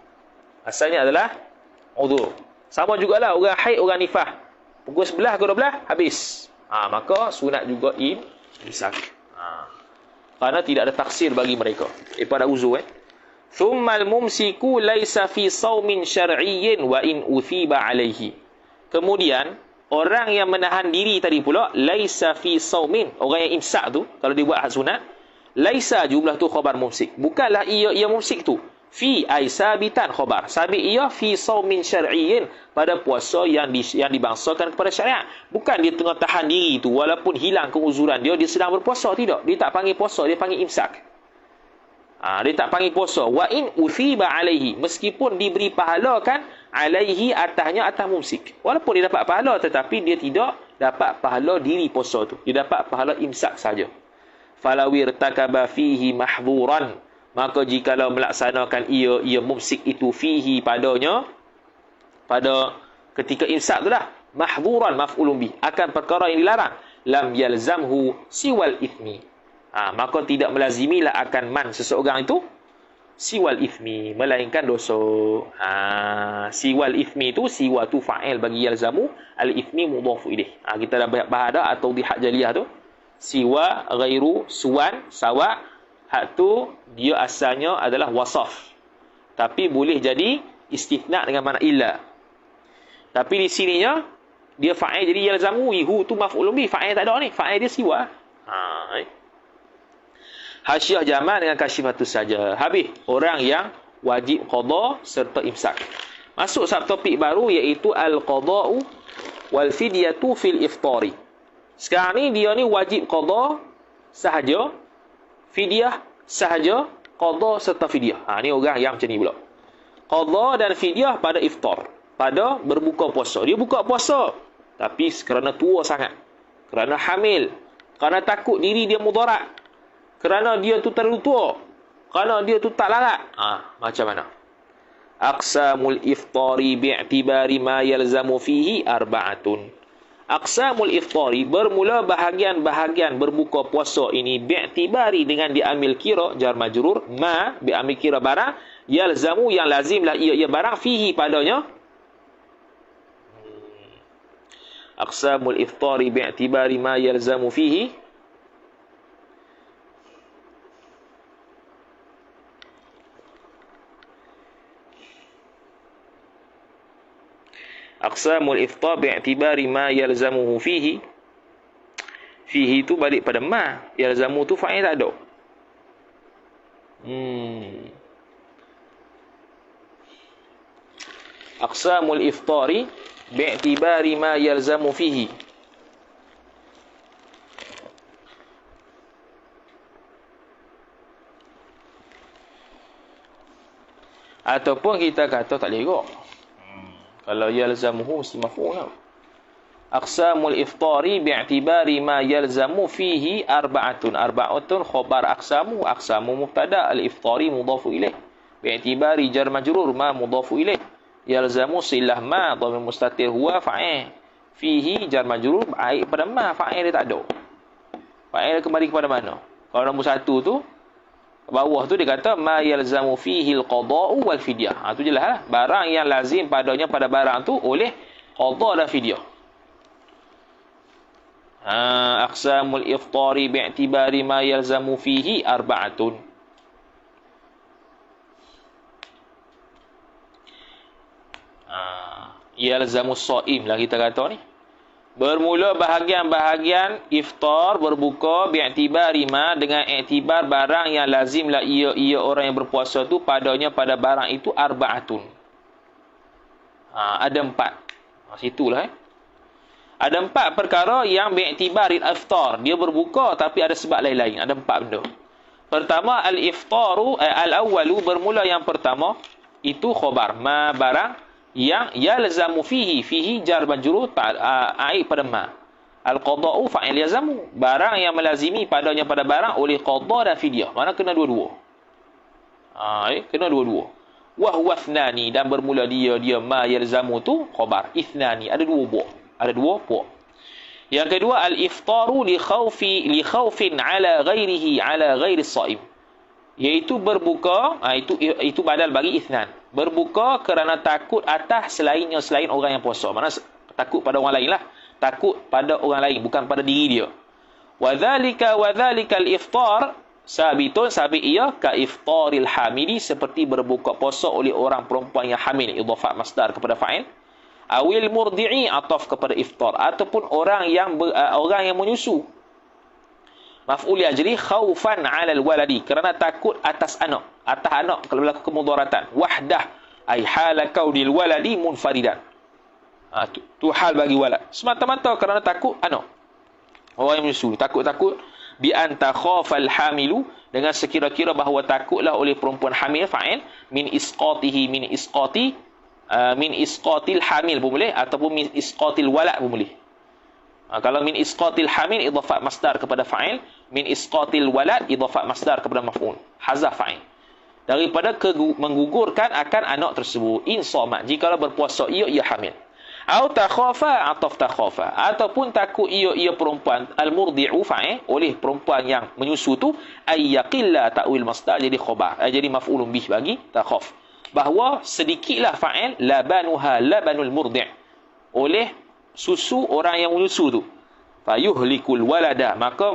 Asalnya adalah uzur. Sama jugalah orang haid, orang nifah. Pukul 11 ke 12 habis. Maka sunat juga imsak. Kerana tidak ada taksir bagi mereka. Daripada uzur. Thummal mumsiku laysa fi sawmin syar'iyyin wa in uthiba alaihi. Kemudian orang yang menahan diri tadi pula laisa fi saumin, orang yang imsak tu kalau dia buat hak sunat, laisa jumlah tu khabar mumsik, bukanlah ia mumsik tu, fi ai sabitan khabar sabit ia fi saumin syar'iyyin, pada puasa yang dibangsakan kepada syariat. Bukan dia tengah tahan diri tu walaupun hilang keuzuran dia sedang berpuasa, tidak, dia tak panggil puasa, dia panggil imsak. Dia tak panggil puasa. Wa in uthiba alaihi, meskipun diberi pahala kan alaihi atas mumsik. Walaupun dia dapat pahala tetapi dia tidak dapat pahala diri puasa tu. Dia dapat pahala imsak saja. Falawir takaba fihi mahdhuran, maka jikalau melaksanakan ia mumsik itu fihi padanya, pada ketika imsak tu lah, mahdhuran maf'ulun bih, akan perkara yang dilarang, lam yalzamhu siwal ithmi, maka tidak melazimilah akan man seseorang itu siwal ithmi, melainkan dosa. Siwal ithmi itu, siwa tu fa'il bagi yalzamu, al ithmi mudhafu ilaih. Kita dah bahas dah atau di hak jaliyah tu, siwa ghairu suwan sawa, hak tu dia asalnya adalah wasaf, tapi boleh jadi istithna dengan makna illa. Tapi di sininya dia fa'il jadi yalzamu, hu tu maf'ulun bih, fa'il tak ada ni, fa'il dia siwa. Hasyiah jamak dengan kasyifatus saja. Habis orang yang wajib qada serta imsak. Masuk subtopik baru iaitu al-qada'u wal fidyatu fil iftari. Sekarang ni dia ni wajib qada sahaja, fidyah sahaja, qada serta fidyah. Ni orang yang macam ni pula. Qada dan fidyah pada iftar, pada berbuka puasa. Dia buka puasa tapi kerana tua sangat, kerana hamil, kerana takut diri dia mudarat, kerana dia tu terlalu tua, kerana dia tu tak larat. Macam mana? Aqsamul iftari bi'tibari ma yalzamu fihi arba'atun. Aqsamul iftari, bermula bahagian-bahagian berbuka puasa ini, bi'tibari dengan diambil kira, jar majrur, ma diambil kira barang, yalzamu yang lazimlah ia barang, fihi padanya. Aqsamul iftari bi'tibari ma yalzamu fihi, aqsamul iftar bi'tibari ma yalzamuhu fihi. Fihi tu balik pada ma, yalzamu tu fa'il tak ada. Aqsamul iftari bi'tibari ma yalzamu fihi. Ataupun kita kata tak lewat. Kalau yalzamuhu mesti maf'ul lah. Aqsamul iftari bi'tibari ma yalzamu fihi arba'atun. Arba'atun khabar aqsamu. Aqsamu mubtada, al-iftari mudhafu ilaih. Bi'tibari jar majrur ma mudhafu ilaih. Yalzamu silah ma dhamir mustatir huwa fa'il. Fihi jar majrur aib pada ma, fa'il dia tak ada. Fa'il kembali kepada mana? Kalau nombor satu tu, bawah tu dia kata ma yalzamu fihi al-qada'u wal fidyah. Tu jelas lah. Barang yang lazim padanya pada barang tu oleh qada' dan fidyah. Aqsamul iftari bi'tibari ma yalzamu fihi arba'atun. Yalzamu shaim lah kita kata ni. Bermula bahagian-bahagian iftar berbuka bi'tibari ma dengan iktibar barang yang lazimlah ia orang yang berpuasa tu padanya pada barang itu arba'atun. Ada 4. Situlah Ada 4 perkara yang bi'tibaril iftar. Dia berbuka tapi ada sebab lain-lain. Ada 4 benda. Pertama, al-iftaru al-awwalu, bermula yang pertama itu khabar ma, barang yang yalzamu fihi jar majrur aib pada ma. Al-qada'u fa'il yalzamu, barang yang melazimi padanya pada barang oleh qada' dan fidyah. Mana kena dua-dua. Kena dua-dua. Wa huwa ithnani, dan bermula dia ma yalzamu tu khabar. Ithnani, ada dua buah. Ada dua puak. Yang kedua, al-iftaru li khawfin ala ghairihi ala ghairi shaim. Iaitu berbuka, itu badal bagi ithnan. Berbuka kerana takut atas selain orang yang puasa. Maksudnya takut pada orang lain lah. Takut pada orang lain, bukan pada diri dia. Wa dzalika al-iftar sabitun, sabit ia ka iftaril hamili, seperti berbuka puasa oleh orang perempuan yang hamil. Idhafah masdar kepada fa'il. Awil murdi'i, ataf kepada iftar, ataupun orang yang menyusu. Maf'ul ajri khaufan 'alal waladi, kerana takut atas anak kalau berlaku kemudaratan. Wahdah ai hala kaunil waladi munfaridan. Tu hal bagi walad, semata-mata kerana takut anak, orang yang menyusu. Takut bi anta khafal hamilu, dengan sekira-kira bahawa takutlah oleh perempuan hamil, fa'il min isqatil hamil pun boleh, ataupun min isqatil walad pun boleh. Kalau min isqatil hamil idhafat masdar kepada fa'il, min isqatil walad idhafat masdar kepada maf'ul, hazaf fa'il, daripada menggugurkan akan anak tersebut. Insamat, jikalau berpuasa ia hamil. Au takhafa, ataf takhafa, ataupun takut ia perempuan, al-murdi'u fa'il, oleh perempuan yang menyusu tu, ayyaqilla ta'wil masdar, jadi khabar, jadi maf'ulun bih bagi takhaf, bahawa sedikitlah fa'il labanuha labanul murdi', oleh susu orang yang menyusu tu. Fayuhlikul walada, maka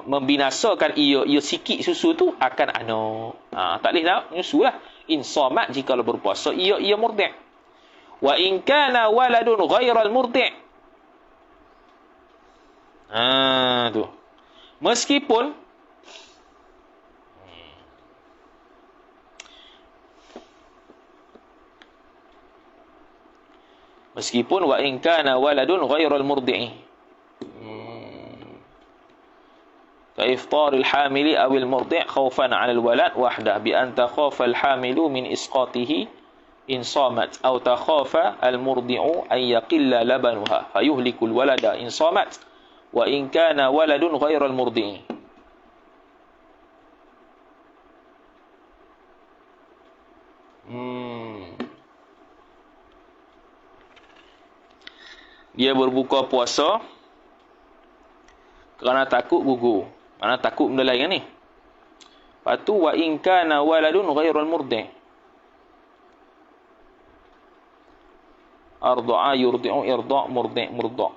membinasakan ia sikit susu tu akan anak. Tak boleh nak menyusu lah. Insamat, jikalau berpuasa ia murdi'. Wa in kana waladun ghairal murdi'. Tu. Meskipun wa in kana waladun ghairal murdi'i. Ka iftaril hamili awil murdi' khawfan 'ala al-walad wahdah bi an takhafa al-hamilu min isqatihi in samat aw takhafa al-murdi'u an yaqilla labanuha fayuhliku al-walada in samat wa in kana waladun ghairal murdi'i. Dia berbuka puasa kerana takut gugur. Mana takut benda lain kan ni. Lepas tu wa in kana waladun ghairal murdi'. Arda'a yurdi'u irda' murdi' murda'.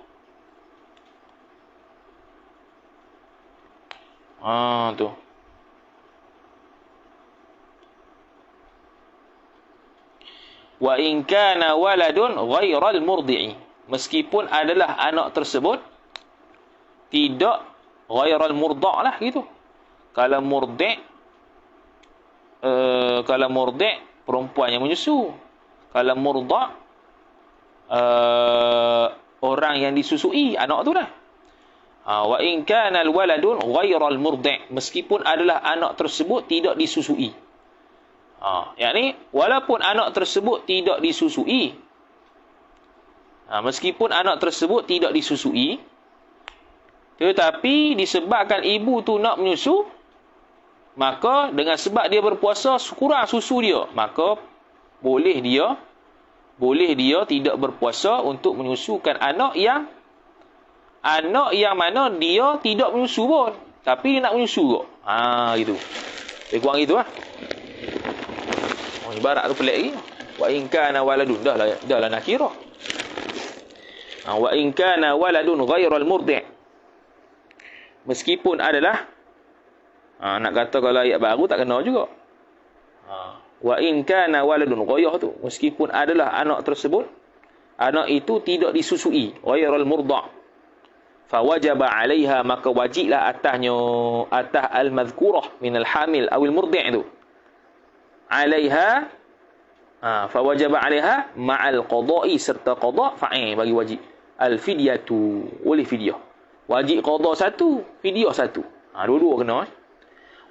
Tu. Wa in kana waladun ghairal murdi'i. Meskipun adalah anak tersebut tidak ghairal murda' lah gitu. Kalau murdi' perempuan yang menyusu. Kalau murda' orang yang disusui, anak tu dah. Wa in kana al-waladun ghairal murdi', meskipun adalah anak tersebut tidak disusui. Yakni walaupun anak tersebut tidak disusui, Meskipun anak tersebut tidak disusui, tetapi disebabkan ibu tu nak menyusu, maka dengan sebab dia berpuasa kurang susu dia, maka boleh dia tidak berpuasa untuk menyusukan anak yang mana dia tidak menyusu pun, tapi dia nak menyusu kok. Gitu. Lebih kurang gitu lah. Ibarat tu pelik lagi. Wa in kana waladun, dah lah nakirah. Wa in kana waladun ghairal murdi'. Meskipun adalah nak kata kalau ayat baru tak kena juga. Wa in kana waladun ghayah tu, meskipun adalah anak tersebut, anak itu tidak disusui, ghairal murda', fa wajaba 'alaiha, maka wajiblah atas al-madhkurah min al-hamil aw al-murdi' tu. 'Alaiha fa wajaba 'alaiha ma'al qada'i, serta qada' fa'il bagi wajib. Al-fidyatu, oleh fidyah. Wajib qada satu, fidyah satu. Dua-dua kena.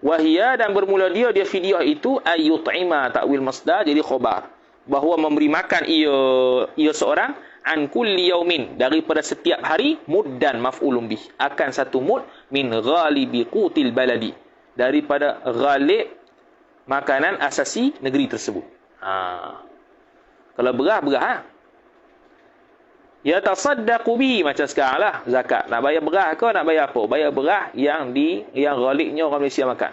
Wahia, dan bermula dia fidyah itu ayyut'ima, takwil masdar jadi khabar, bahawa memberi makan ia seorang an kulli yaumin, daripada setiap hari, muddan maf'ulun bih, akan satu mud, min ghalibi qutil baladi, daripada ghalib makanan asasi negeri tersebut. Kalau berah ya tasaddaqu bihi, macam sekarang lah zakat, nak bayar berah ke nak bayar apa? Bayar berah yang ghalibnya orang Malaysia makan,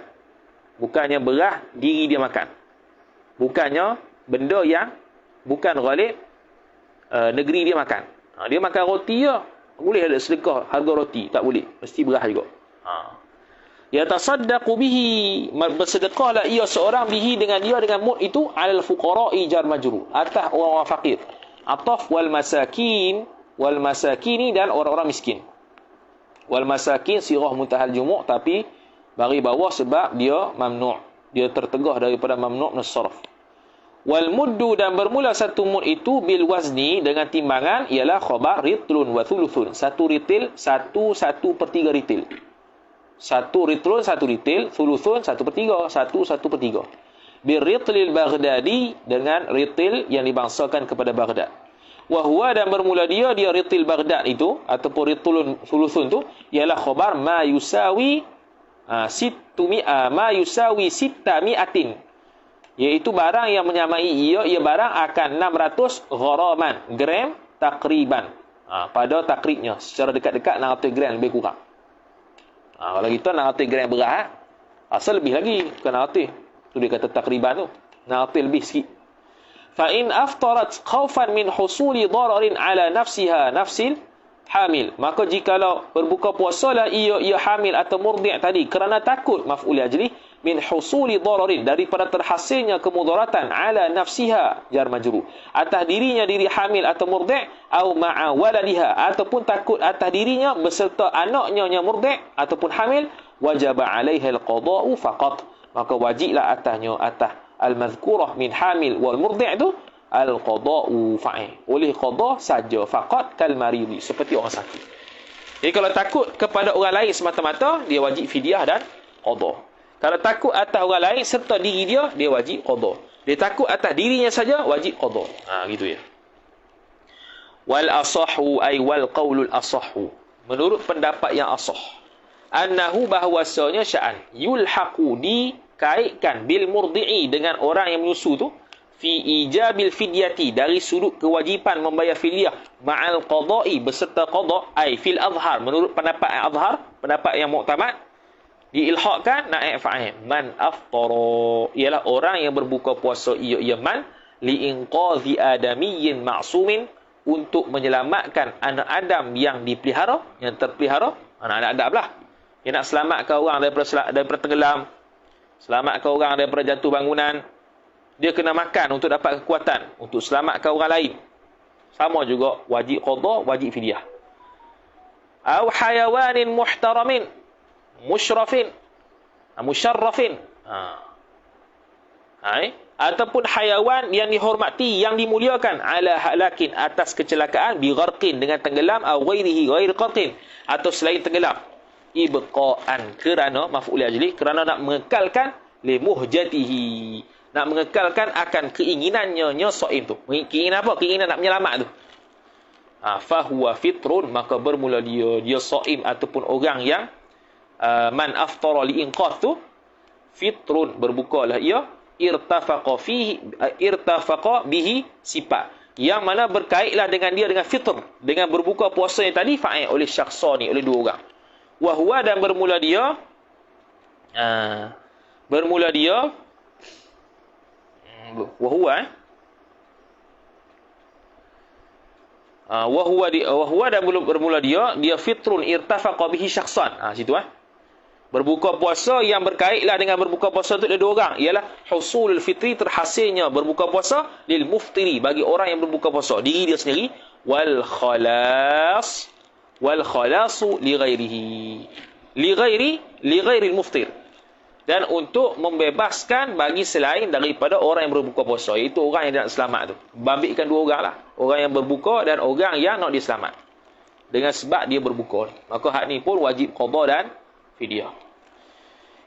bukannya berah diri dia makan, bukannya benda yang bukan ghalib negeri dia makan. Dia makan roti je, boleh ada sedekah harga roti? Tak boleh, mesti berah juga. Ya tasaddaqu bihi, bersedekahlah ia seorang bihi, dengan mud itu, alal fuqara'i jar majrur, atas orang-orang fakir. Ataf wal masakini, dan orang-orang miskin. Wal masakin sirah muntahal jumu', tapi bagi bawah sebab dia mamnu', dia tertegah daripada mamnu' min as-sarf. Wal muddu, dan bermula satu mud itu bil wazni, dengan timbangan, ialah khabar ritlun wa thuluthun, satu ritil, 1/3 ritil. Satu ritlun, satu ritil, thuluthun, 1/3, 1/3. Birritlil Baghdadi, dengan ritil yang dibangsakan kepada Baghdad. Wahwa, dan bermula dia ritil Baghdad itu, ataupun ritlun thuluthun tu, ialah khabar ma yusawi sittami'atin, iaitu barang yang menyamai ia barang akan 600 gharaman, gram takriban. Pada takribnya, secara dekat-dekat 600 gram lebih kurang. Kalau kita 600 gram beras, asal lebih lagi, bukan 600. Tu dia kata takriban tu, 600 lebih sikit. Fa in aftarat khaufan min husuli dararin ala nafsil hamil, maka jikalau berbuka puasalah ia hamil atau murdi' tadi kerana takut, maf'ul ajli, min husuli dararin, daripada terhasilnya kemudaratan, ala nafsiha jar majrur, atas dirinya diri hamil atau murdi', au ma'a waladiha, ataupun takut atas dirinya beserta anaknya yang murdi' ataupun hamil, wajaba 'alaiha al-qada'u faqat, maka wajiblah atas al-madhkurah min hamil wal murdi' tu al-qada'u fa'il, oleh qada saja, faqat kal maridi, seperti orang sakit. Jadi kalau takut kepada orang lain semata-mata, dia wajib fidyah dan qada. Kalau takut atas orang lain serta diri dia wajib qada. Dia takut atas dirinya saja, wajib qada. Gitu ya. Wal asahhu ay wal qaulul asahhu, menurut pendapat yang asah, annahu, bahwasanya sya'an, yulhaqu, dikaitkan, bil murdi'i, dengan orang yang menyusu tu, fi ijabil fidyati, dari sudut kewajipan membayar fidyah, ma'al qada'i, beserta qada', ay fil azhar, menurut pendapat yang azhar, pendapat yang muktamad, diilhaqkan naib fa'il, man aftara, ialah orang yang berbuka puasa ia man, liinqadhi adamiyyin ma'sumin, untuk menyelamatkan anak Adam yang dipelihara, yang terpelihara, anak Adam lah. Dia nak selamatkan orang daripada tenggelam, selamatkan orang daripada jatuh bangunan. Dia kena makan untuk dapat kekuatan, untuk selamatkan orang lain. Sama juga, wajib qada, wajib fidyah. Au hayawanin muhtaramin, musyrafin, ataupun hayawan yang dihormati, yang dimuliakan, ala halakin, atas kecelakaan, bi gharqin, dengan tenggelam, au ghairihi ghair qarqin, atau selain tenggelam, ibqaan, kerana maf'ul ajli, kerana nak mengekalkan, li muhjatihi, nak mengekalkan akan keinginannya saim tu. Keinginan apa? Keinginan nak menyelamat tu. fahuwa fitrun, maka bermula dia shaim ataupun orang yang man aftara li inqadh tu fitrun, berbukalah ia, irtafaqa bihi sifat, yang mana berkaitlah dengan dia dengan fitr, dengan berbuka puasa yang tadi, fa'il oleh syakhsani, oleh dua orang. Wa huwa, dan bermula dia wa huwa dan bermula dia fitrun irtafaqa bihi syakhsan. Situ berbuka puasa yang berkaitlah dengan berbuka puasa itu ada dua orang, ialah husulul fitri, terhasilnya berbuka puasa, lil muftiri, bagi orang yang berbuka puasa, diri dia sendiri, wal khalasu li ghairil muftir, dan untuk membebaskan bagi selain daripada orang yang berbuka puasa, iaitu orang yang nak selamat tu. Bambikkan dua orang lah, orang yang berbuka dan orang yang nak diselamat, dengan sebab dia berbuka, maka hak ni pun wajib qada dan fidyah.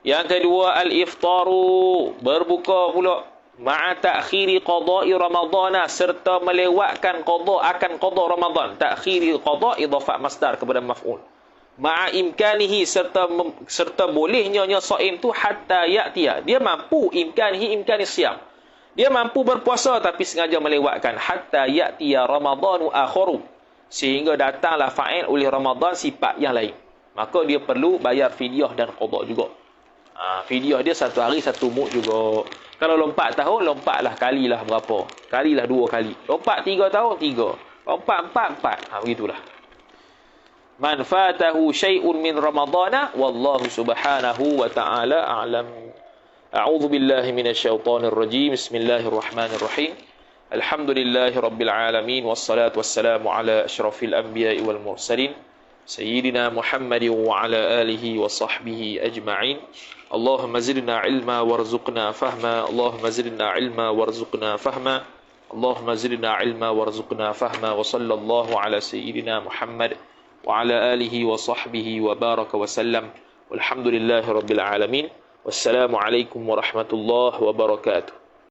Yang kedua, al-iftaru, berbuka pula, ma'a ta'khiri qada'i ramadana, serta melewatkan qada akan qada Ramadan. Ta'khiri qada idafah masdar kepada maf'ul. Ma'a imkanihi, serta bolehnya shaim tu hatta ya'tiya, dia mampu, imkani siyam, dia mampu berpuasa tapi sengaja melewatkan, hatta ya'tiya ramadanu akharu, sehingga datanglah fa'il oleh Ramadan sifat yang lain, maka dia perlu bayar fidyah dan qada juga. Fidyah dia satu hari satu mud juga. Kalau lompat tahun, lompatlah kalilah berapa? Kalilah 2 kali. Lompat 3 tahun, 3. Lompat 4. Begitulah. Man fatahu syai'un min ramadana wallahu subhanahu wa ta'ala a'lam. A'udzu billahi minasyaitonir rajim. Bismillahirrahmanirrahim. Alhamdulillahi rabbil alamin, wassalatu wassalamu ala asyrafil anbiya'i wal mursalin, sayyidina Muhammadin wa ala alihi wa sahbihi ajma'in. Allahumma zidna ilma warzuqna fahma. Allahumma zidna ilma warzuqna fahma. Allahumma zidna ilma warzuqna fahma. Wa sallallahu ala sayyidina Muhammad wa ala alihi wa sahbihi wa baraka wa sallam. Walhamdulillahi rabbil alamin. Wassalamu alaikum warahmatullahi wabarakatuh.